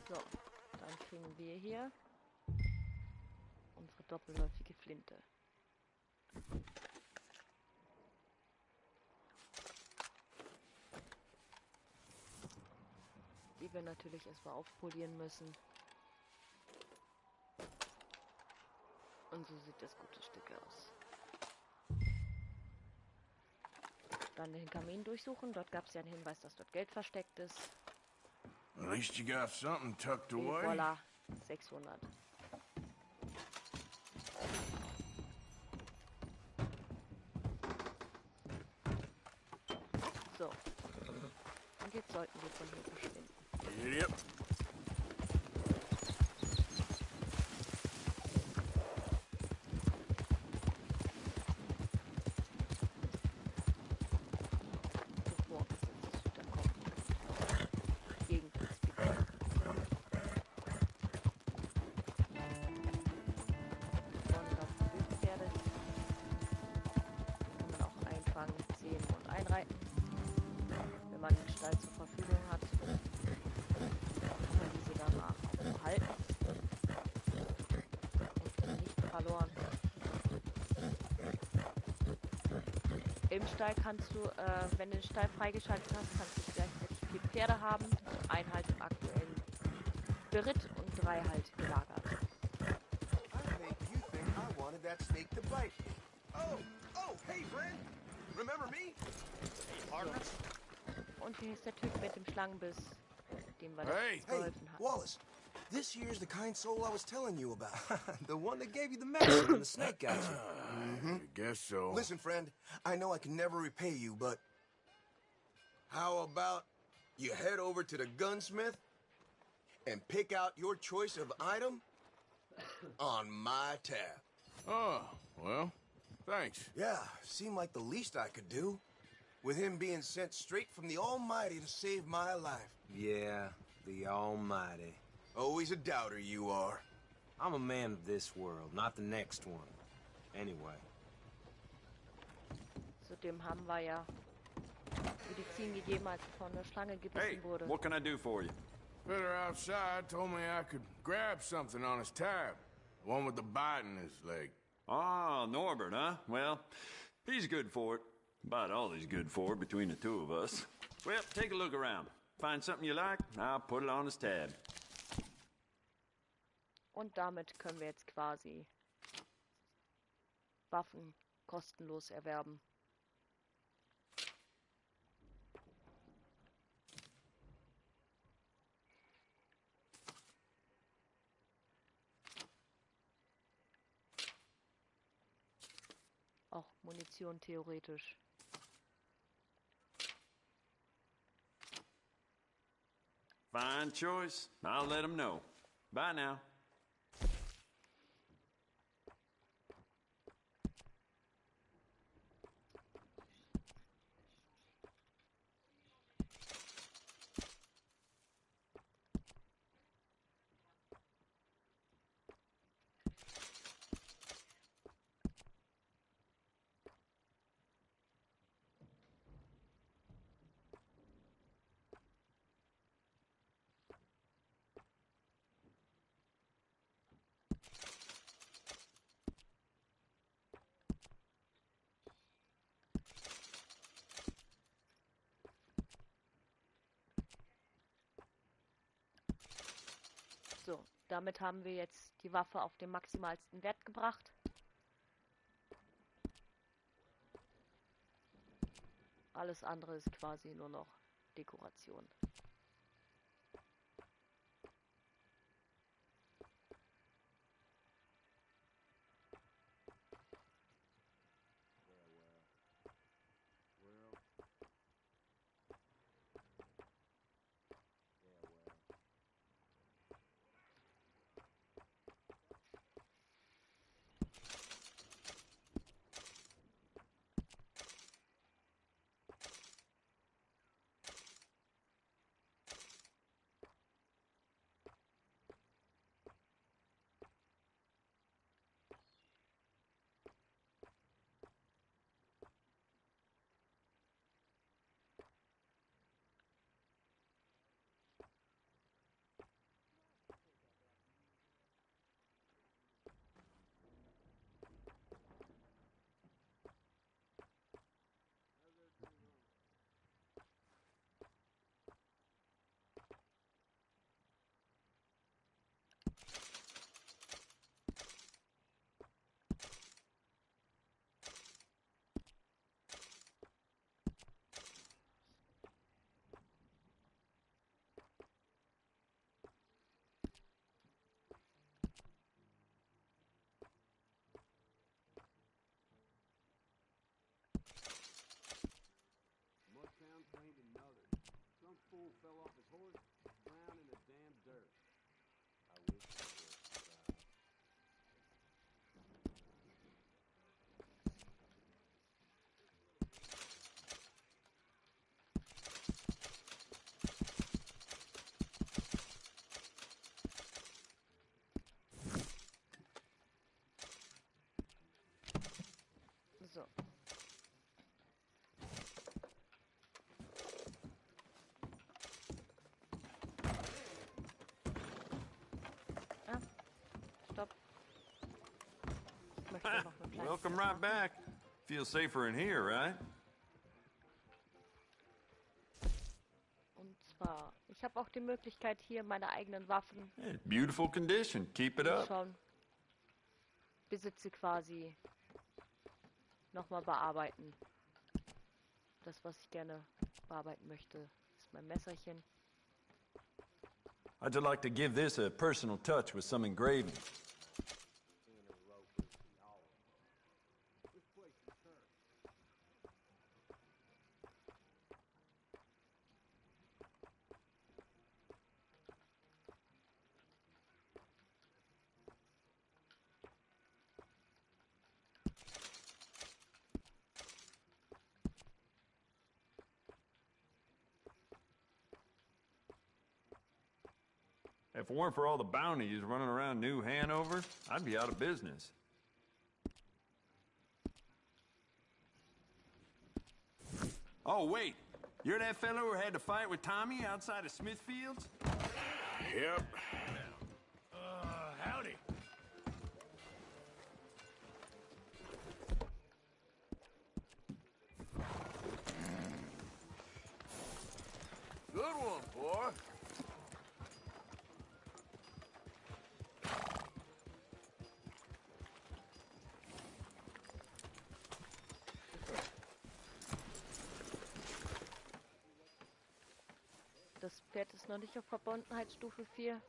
So, dann kriegen wir hier unsere doppelläufige Flinte. Die wir natürlich erstmal aufpolieren müssen. Und so sieht das gute Stück aus. Dann den Kamin durchsuchen. Dort gab es ja einen Hinweis, dass dort Geld versteckt ist. At least you got something tucked Et away. voilà, 600. So. Und jetzt sollten wir von hier verschwinden. Yep. Bevor es jetzt wiederkommt. Gegenkriegsgebiet. Und auf Wildpferde kann man auch einfangen, zähmen und einreiten. Wenn man den Stall zur Verfügung hat, kann man diese danach auch behalten und gehen nicht verloren. Im Stall kannst du, wenn du den Stall freigeschaltet hast, kannst du gleichzeitig 4 Pferde haben, ein halt im aktuellen Beritt und 3 halt gelagert. That snake to bite me. Oh, hey, friend. Remember me? Hey, partner. Und hier ist der Typ mit dem Schlangenbiss, dem wir letztens geholfen haben. Wallace, this here's the kind soul I was telling you about. The one that gave you the medicine when the snake got you. I guess so. Listen, friend, I know I can never repay you, but how about you head over to the gunsmith and pick out your choice of item on my tab? Oh, well, thanks. Yeah, seemed like the least I could do. With him being sent straight from the Almighty to save my life. Yeah, the Almighty. Always a doubter you are. I'm a man of this world, not the next one. Anyway. Zudem haben wir ja Medizin gegeben, als er von der Schlange gebissen wurde. What can I do for you? Fitter outside told me I could grab something on his tab. The one with the bite in his leg. Ah, Norbert, huh? Well, he's good for it. About all he's good for between the two of us. Well, take a look around. Find something you like, I'll put it on his tab. Und damit können wir jetzt quasi Waffen kostenlos erwerben. Auch Munition theoretisch. Fine choice. I'll let him know. Bye now. So, damit haben wir jetzt die Waffe auf den maximalsten Wert gebracht. Alles andere ist quasi nur noch Dekoration. So noch eine kleine Welcome right back. Feel safer in here, right? Und zwar, ich habe auch die Möglichkeit hier meine eigenen Waffen, Hey, beautiful condition. Keep it die ich up. schon besitze, quasi nochmal bearbeiten. Das, was ich gerne bearbeiten möchte, ist mein Messerchen. I'd like to give this a personal touch with some engraving. If it weren't for all the bounties running around New Hanover, I'd be out of business. Oh, wait. You're that fellow who had to fight with Tommy outside of Smithfield's? Yep. Howdy. Good one, boy. Das Pferd ist noch nicht auf Verbundenheitsstufe 4.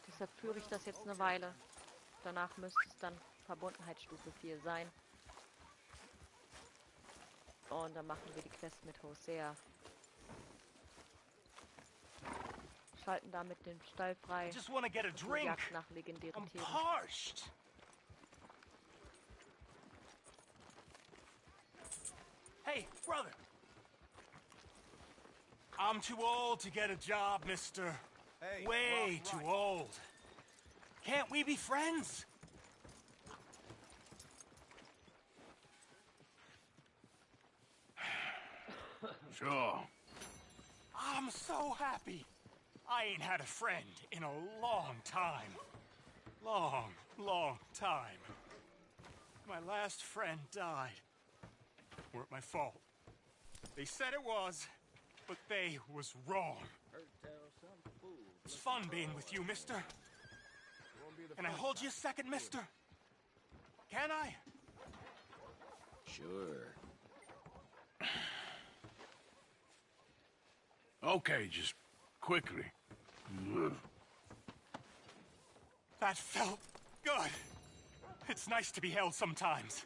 Deshalb führe ich das jetzt eine Weile. Danach müsste es dann Verbundenheitsstufe 4 sein. Und dann machen wir die Quest mit Hosea. Schalten damit den Stall frei. Just want to get a Die drink. Jagd nach legendären I'm Tieren. parched. Hey, brother. I'm too old to get a job, mister. Hey, Way too old. Can't we be friends? Sure. I'm so happy. I ain't had a friend in a long time. Long time. My last friend died. Weren't my fault. They said it was, but they was wrong. It's fun being with you, mister. Can I hold you a second, mister? Can I? Sure. Okay, just quickly. That felt good. It's nice to be held sometimes.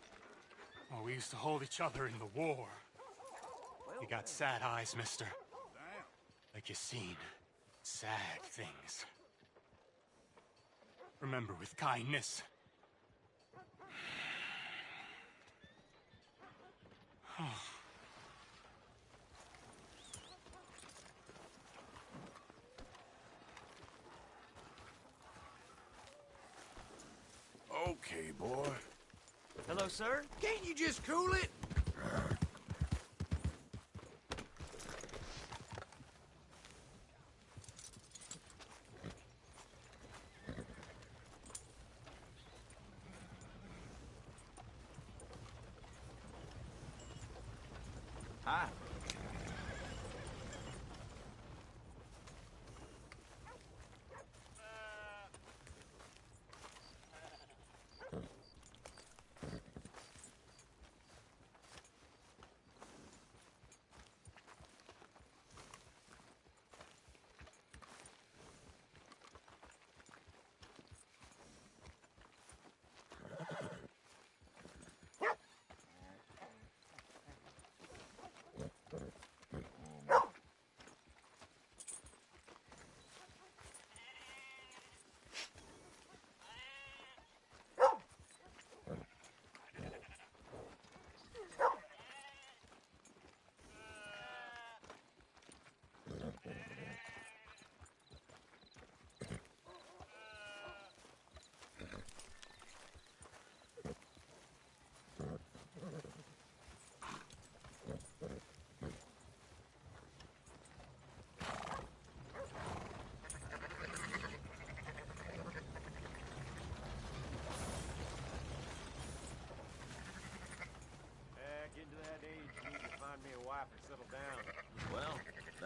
Oh, we used to hold each other in the war. You got sad eyes, mister. Like you seen sad things. Remember with kindness. Okay, boy. Hello, sir? Can't you just cool it? Hi.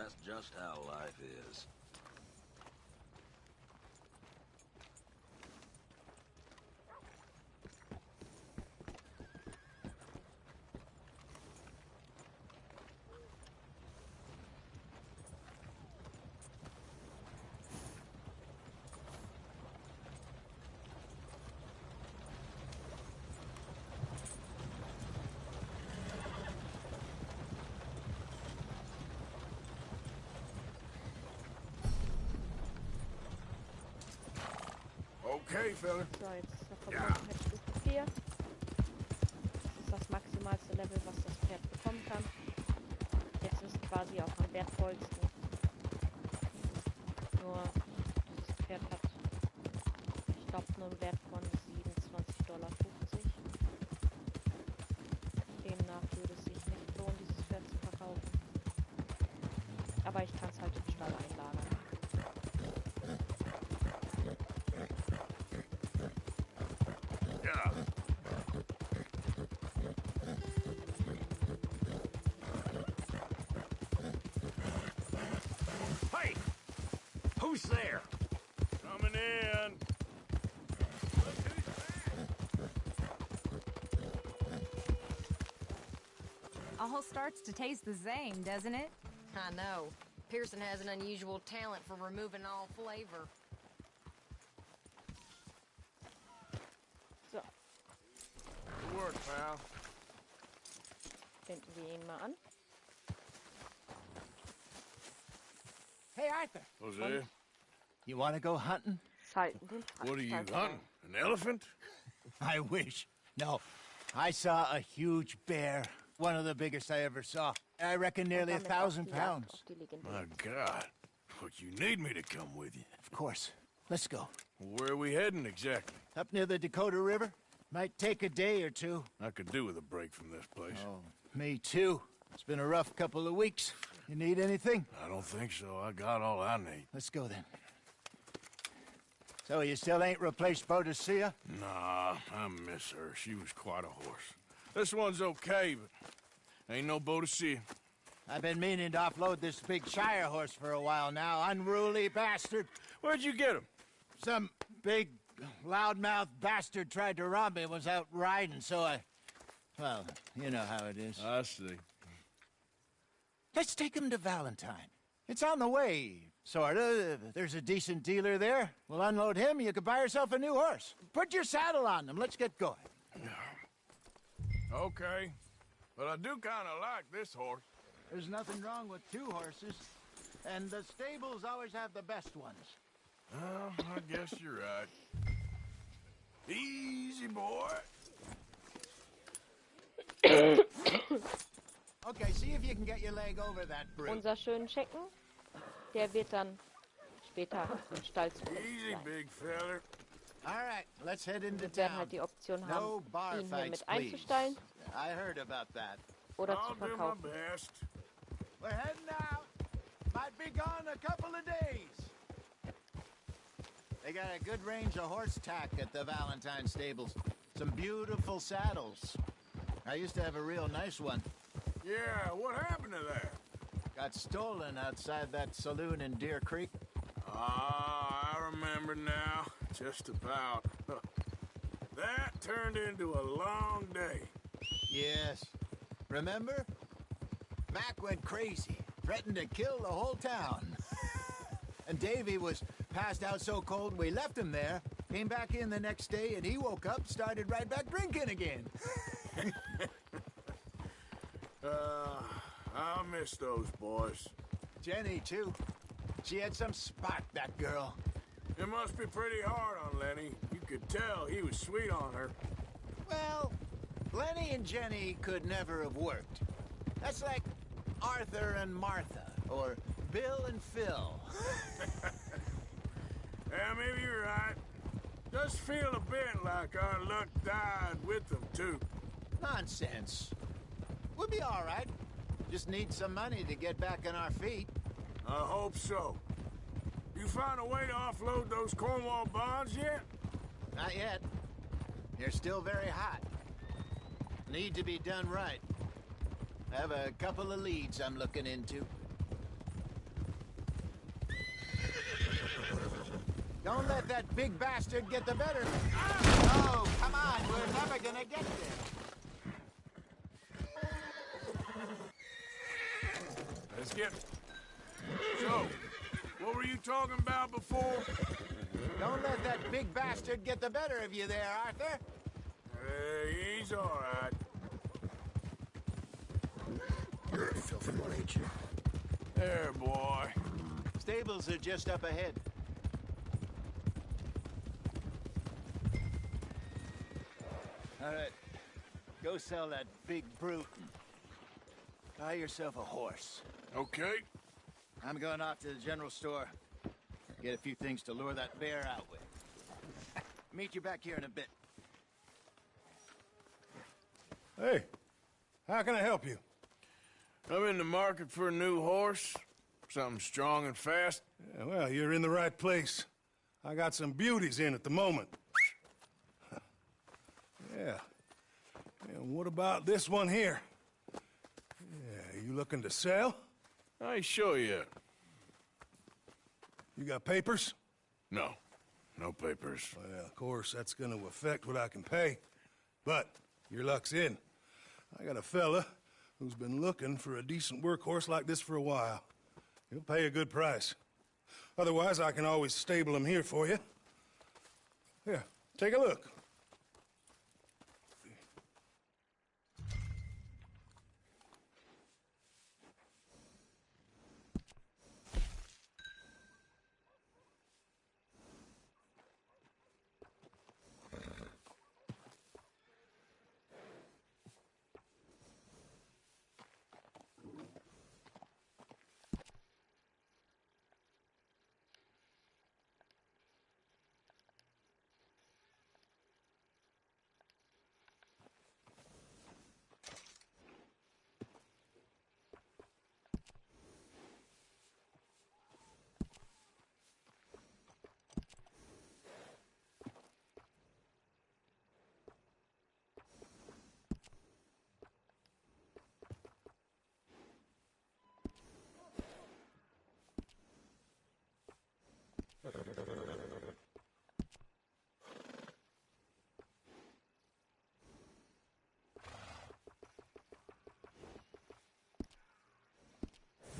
that's just how life is. Okay, fella. So, jetzt ist er verbunden mit Stufe 4. Das ist das maximalste Level, was das Pferd bekommen kann. Jetzt ist es quasi auch am wertvollsten. Nur, dieses Pferd hat, ich glaube, nur einen Wert von $27,50. Demnach würde es sich nicht lohnen, dieses Pferd zu verkaufen. Aber ich kann es halt im Stall einlagern. Hey! Who's there? Coming in. All starts to taste the same, doesn't it? I know. Pearson has an unusual talent for removing all flavor. So. Good work, pal. Finden wir ihn mal an. Hey, Arthur. Jose? You want to go hunting? Schalten den What are you Schalter hunting? An elephant? I wish. No. I saw a huge bear. One of the biggest I ever saw. I reckon nearly 1,000 pounds. My God. Look, you need me to come with you. Of course. Let's go. Where are we heading exactly? Up near the Dakota River. Might take a day or two. I could do with a break from this place. Oh, me too. It's been a rough couple of weeks. You need anything? I don't think so. I got all I need. Let's go then. So you still ain't replaced Boadicea? Nah, I miss her. She was quite a horse. This one's okay, but ain't no Boadicea. I've been meaning to offload this big Shire horse for a while now. Unruly bastard. Where'd you get him? Some big, loudmouth bastard tried to rob me and was out riding, so I... Well, you know how it is. I see. Let's take him to Valentine. It's on the way, sorta. There's a decent dealer there. We'll unload him, you can buy yourself a new horse. Put your saddle on him, let's get going. Okay. But I do kind of like this horse. There's nothing wrong with two horses. And the stables always have the best ones. Well, I guess you're right. Easy, boy. Okay, see if you can get your leg over that bridge. Unser schönen Schecken, der wird dann später im Stall zu Easy, sein. big fella. All right, let's head into Wir werden town. halt die Option No haben, bar ihn hier fights, mit please. einzustellen I heard about that. oder zu I'll do my verkaufen. best. We're heading out. Might be gone a couple of days. They got a good range of horse tack at the Valentine stables. Some beautiful saddles. I used to have a real nice one. Yeah, what happened to that? Got stolen outside that saloon in Deer Creek. Ah, I remember now. Just about. That turned into a long day. Yes. Remember? Mac went crazy, threatened to kill the whole town. And Davy was passed out so cold we left him there, came back in the next day, and he woke up, started right back drinking again. I miss those boys. Jenny, too. She had some spark, that girl. It must be pretty hard on Lenny. You could tell he was sweet on her. Well, Lenny and Jenny could never have worked. That's like Arthur and Martha, or Bill and Phil. Yeah, maybe you're right. Does feel a bit like our luck died with them, too. Nonsense. We'll be all right. Just need some money to get back on our feet. I hope so. You find a way to offload those Cornwall bonds yet? Not yet. They're still very hot. Need to be done right. I have a couple of leads I'm looking into. Don't let that big bastard get the better. Oh, come on. We're never gonna get there. Let's get... So, what were you talking about before? Don't let that big bastard get the better of you there, Arthur. He's all right. You're a filthy one, ain't you? There, boy. Stables are just up ahead. All right. Go sell that big brute. Buy yourself a horse. Okay. I'm going off to the general store. Get a few things to lure that bear out with. Meet you back here in a bit. Hey, how can I help you? I'm in the market for a new horse. Something strong and fast. Yeah, well, you're in the right place. I got some beauties in at the moment. Yeah. And what about this one here? Yeah, you looking to sell? I ain't sure yet. You got papers? No. No papers. Well, of course, that's gonna affect what I can pay. But your luck's in. I got a fella who's been looking for a decent workhorse like this for a while. He'll pay a good price. Otherwise, I can always stable him here for you. Here, take a look.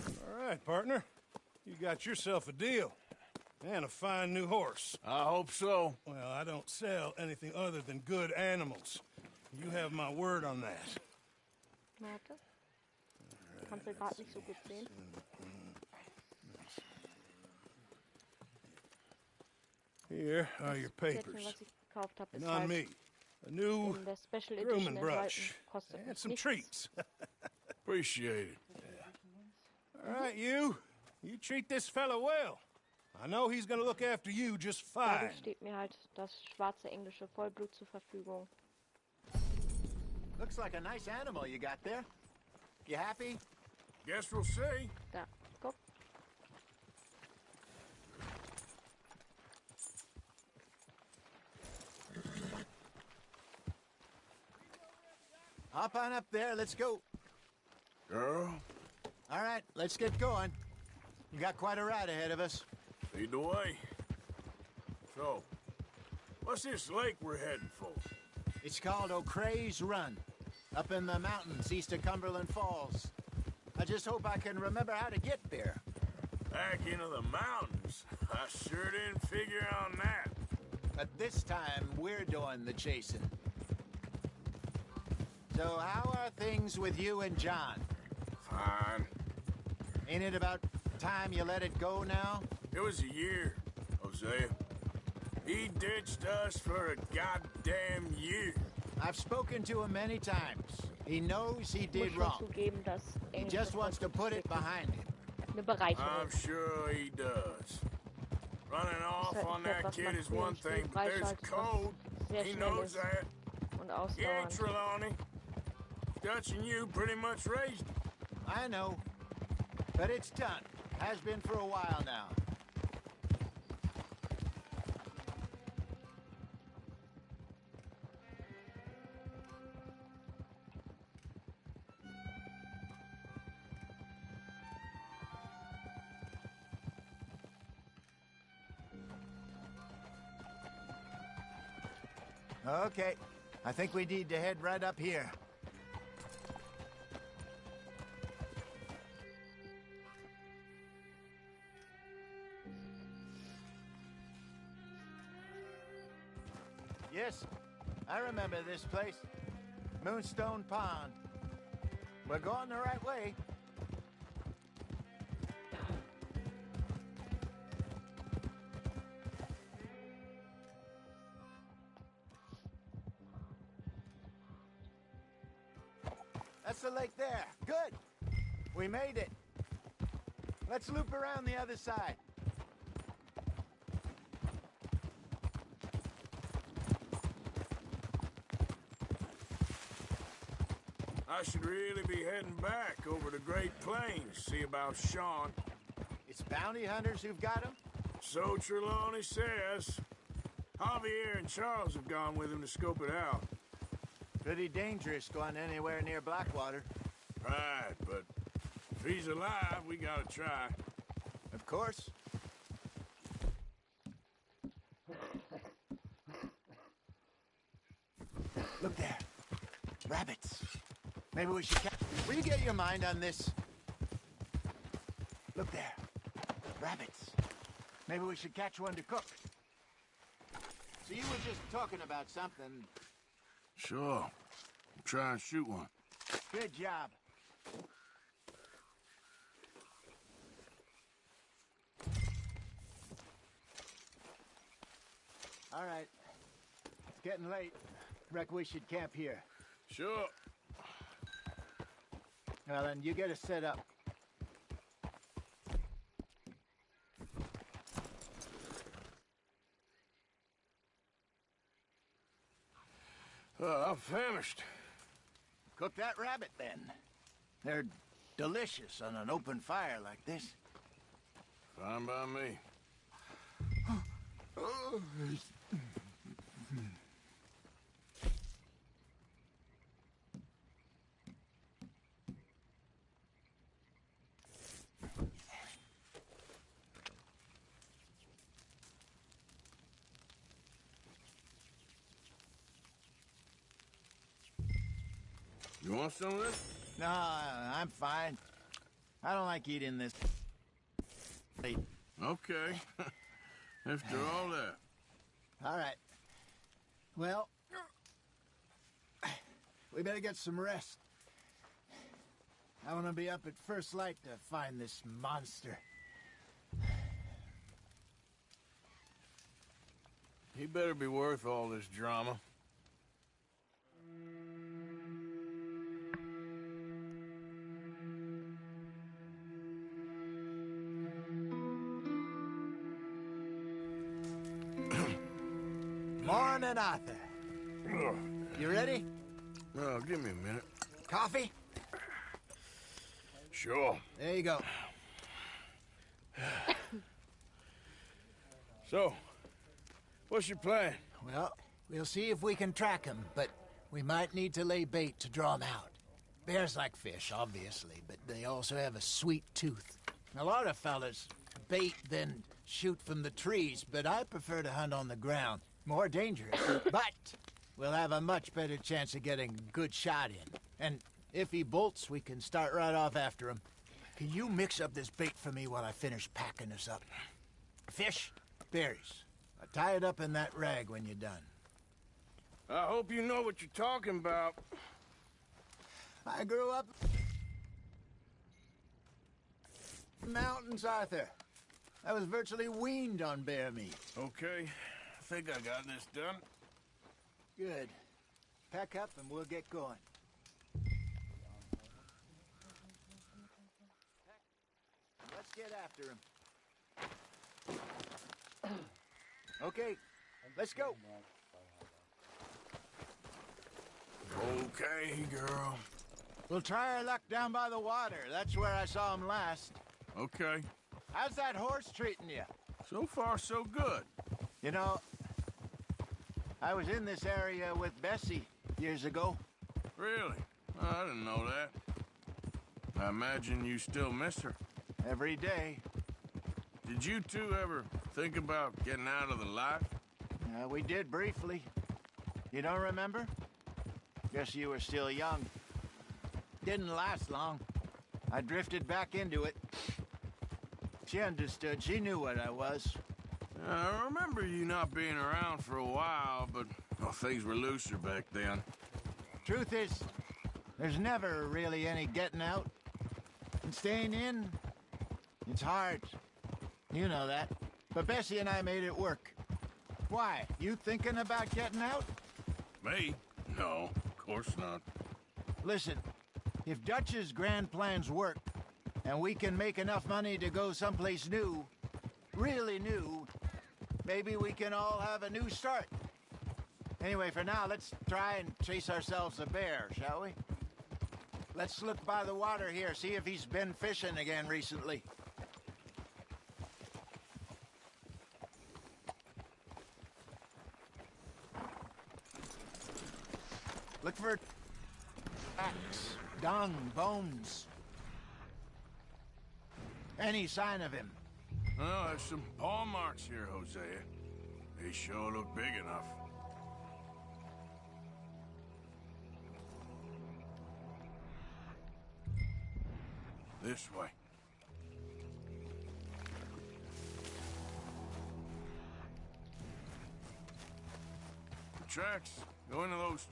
All right, partner. You got yourself a deal. And a fine new horse. I hope so. Well, I don't sell anything other than good animals. You have my word on that. Warte. Kannst du gerade nicht so gut sehen. Here are your Säckchen, papers. was ich gekauft habe, And ist on halt me, a new in der Special grooming Edition brush enthalten. Kostet and mich some nichts. treats. Appreciate it. All right, you treat this fella well. I know he's gonna look after you just fine. Dadurch steht mir halt das schwarze englische Vollblut zur Verfügung. Looks like a nice animal you got there. You happy? Guess we'll see. Da, guck. Hop on up there, let's go. Girl, All right, let's get going. We got quite a ride ahead of us. lead the way. So, what's this lake we're heading for? It's called O'Creagh's Run, up in the mountains east of Cumberland Falls. I just hope I can remember how to get there. Back into the mountains? I sure didn't figure on that. But this time, we're doing the chasing. So how are things with you and John? Fine. Ain't it about time you let it go now? It was a year, Hosea. He ditched us for a goddamn year. I've spoken to him many times. He knows he did Muss wrong. schon zugeben, dass He Englisch just wants to put it behind him. eine Bereicherung I'm ist. sure he does. Running off Ist halt on nicht that etwas kid nach is one Film thing, but there's freischaltet, code. was sehr He schnell knows ist that. und Yeah, ausdauernd. Trelawney. Dutch and you pretty much raised him. I know. But it's done. Has been for a while now. Okay. I think we need to head right up here. Yes, I remember this place. Moonstone Pond. We're going the right way. That's the lake there. Good. We made it. Let's loop around the other side. I should really be heading back over the Great Plains, see about Sean. It's bounty hunters who've got him? So Trelawney says. Javier and Charles have gone with him to scope it out. Pretty dangerous going anywhere near Blackwater. Right, but if he's alive, we gotta try. Of course. Look there. Rabbits. Maybe we should Will you get your mind on this? Look there. Rabbits. Maybe we should catch one to cook. So you were just talking about something. Sure. Try and shoot one. Good job. All right. It's getting late. Reckon we should camp here. Sure. Well, then you get us set up. I'm famished. Cook that rabbit, then. They're delicious on an open fire like this. Fine by me. You want some of this? No, I'm fine. I don't like eating this. Okay. After all that. All right. Well, we better get some rest. I want to be up at first light to find this monster. He better be worth all this drama. Morning, Arthur. You ready? Oh, give me a minute. Coffee? Sure. There you go. So, what's your plan? Well, we'll see if we can track him, but we might need to lay bait to draw him out. Bears like fish, obviously, but they also have a sweet tooth. A lot of fellas bait, then shoot from the trees, but I prefer to hunt on the ground. More dangerous, but we'll have a much better chance of getting a good shot in. And if he bolts, we can start right off after him. Can you mix up this bait for me while I finish packing this up? Fish, berries. I'll tie it up in that rag when you're done. I hope you know what you're talking about. I grew up in the mountains, Arthur. I was virtually weaned on bear meat. Okay. I think I got this done. Good. Pack up and we'll get going. Let's get after him. Okay, let's go. Okay, girl. We'll try our luck down by the water. That's where I saw him last. Okay. How's that horse treating you? So far, so good. You know, I was in this area with Bessie years ago. Really? I didn't know that. I imagine you still miss her. Every day. Did you two ever think about getting out of the life? We did briefly. You don't remember? Guess you were still young. Didn't last long. I drifted back into it. She understood. She knew what I was. I remember you not being around for a while, but well, things were looser back then. Truth is, there's never really any getting out. And staying in, it's hard. You know that. But Bessie and I made it work. Why? You thinking about getting out? Me? No, of course not. Listen, if Dutch's grand plans work, and we can make enough money to go someplace new, really new, maybe we can all have a new start. Anyway, for now, let's try and chase ourselves a bear, shall we? Let's look by the water here, see if he's been fishing again recently. Look for tracks, dung, bones. Any sign of him? Oh, there's some paw marks here, Hosea. They sure look big enough. This way. The tracks go into those.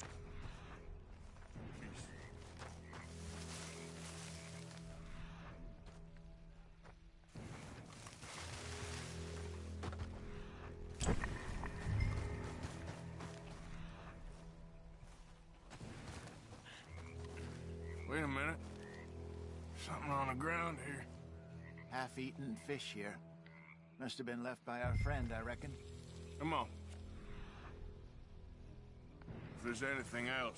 Wait a minute. Something on the ground here. Half-eaten fish here. Must have been left by our friend, I reckon. Come on. If there's anything else.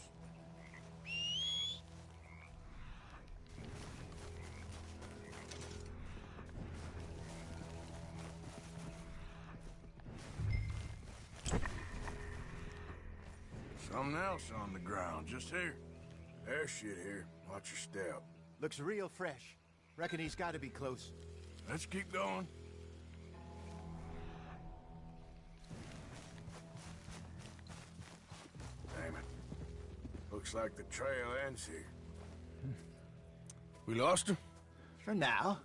Something else on the ground, just here. There's shit here. Watch your step. Looks real fresh. Reckon he's got to be close. Let's keep going. Damn it. Looks like the trail ends here. We lost him? For now.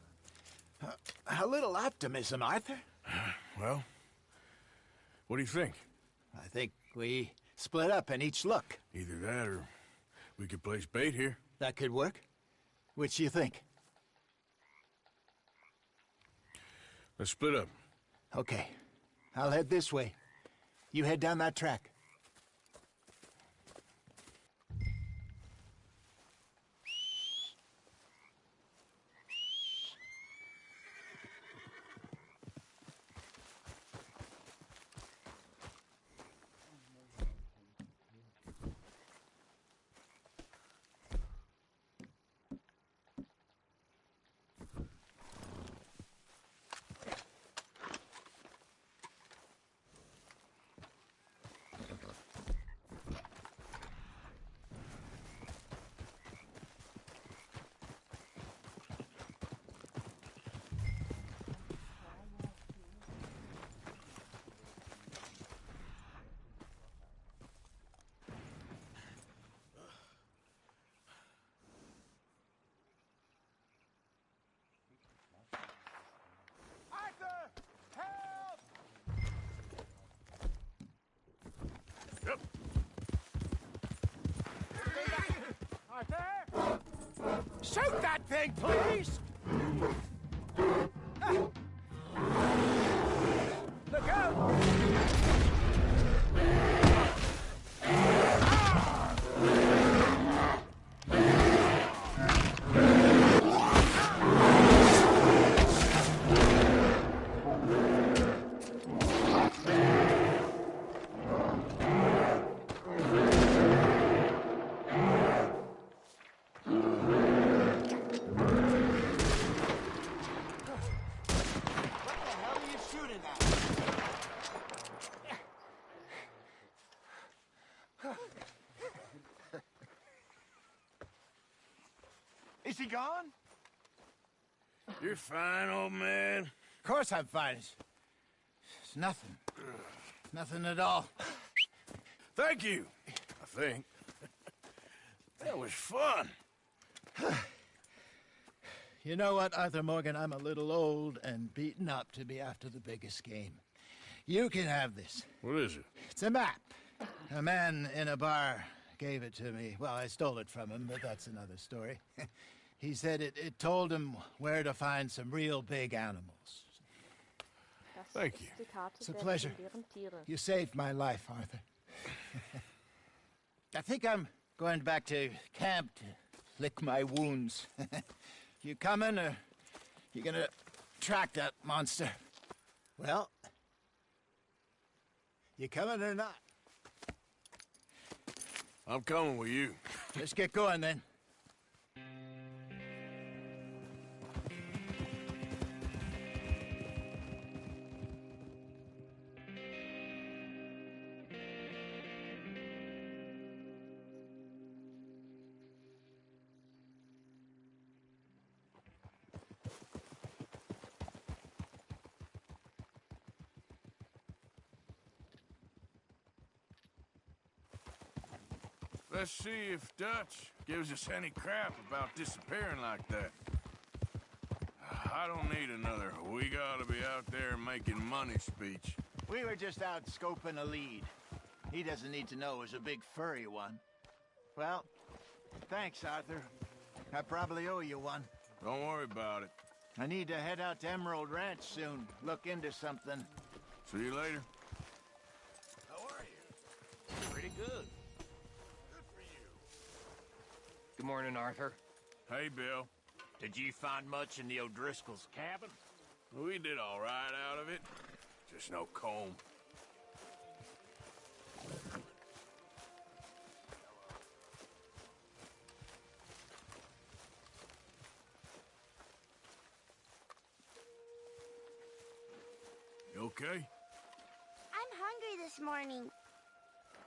A little optimism, Arthur. Well, what do you think? I think we split up and each look. Either that or we could place bait here. That could work. Which do you think? Let's split up. Okay. I'll head this way. You head down that track. Shoot that thing, please! Look out! Is he gone? You're fine, old man. Of course I'm fine. It's nothing. Nothing at all. Thank you, I think. That was fun. You know what, Arthur Morgan? I'm a little old and beaten up to be after the biggest game. You can have this. What is it? It's a map. A man in a bar gave it to me. Well, I stole it from him, but that's another story. He said it told him where to find some real big animals. Thank you. It's a pleasure. You saved my life, Arthur. I think I'm going back to camp to lick my wounds. You coming, or you gonna track that monster? Well, you coming or not? I'm coming with you. Let's get going, then. Let's see if Dutch gives us any crap about disappearing like that. I don't need another "we gotta be out there making money" speech. We were just out scoping a lead. He doesn't need to know it was a big furry one. Well, thanks, Arthur. I probably owe you one. Don't worry about it. I need to head out to Emerald Ranch soon. Look into something. See you later. How are you? Pretty good. Good for you. Good morning, Arthur. Hey, Bill. Did you find much in the O'Driscoll's cabin? We did all right out of it. Just no comb. You okay? I'm hungry this morning.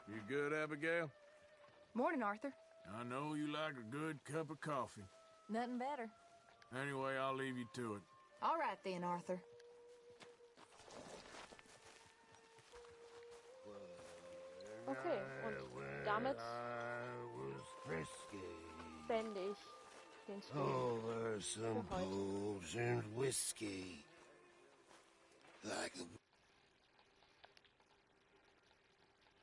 You good, Abigail? Morning, Arthur. I know you like a good cup of coffee. Nothing better. Anyway, I'll leave you to it. All right then, Arthur. Okay, und damit beende ich den Stream Over für some heute. booze and whiskey. Like the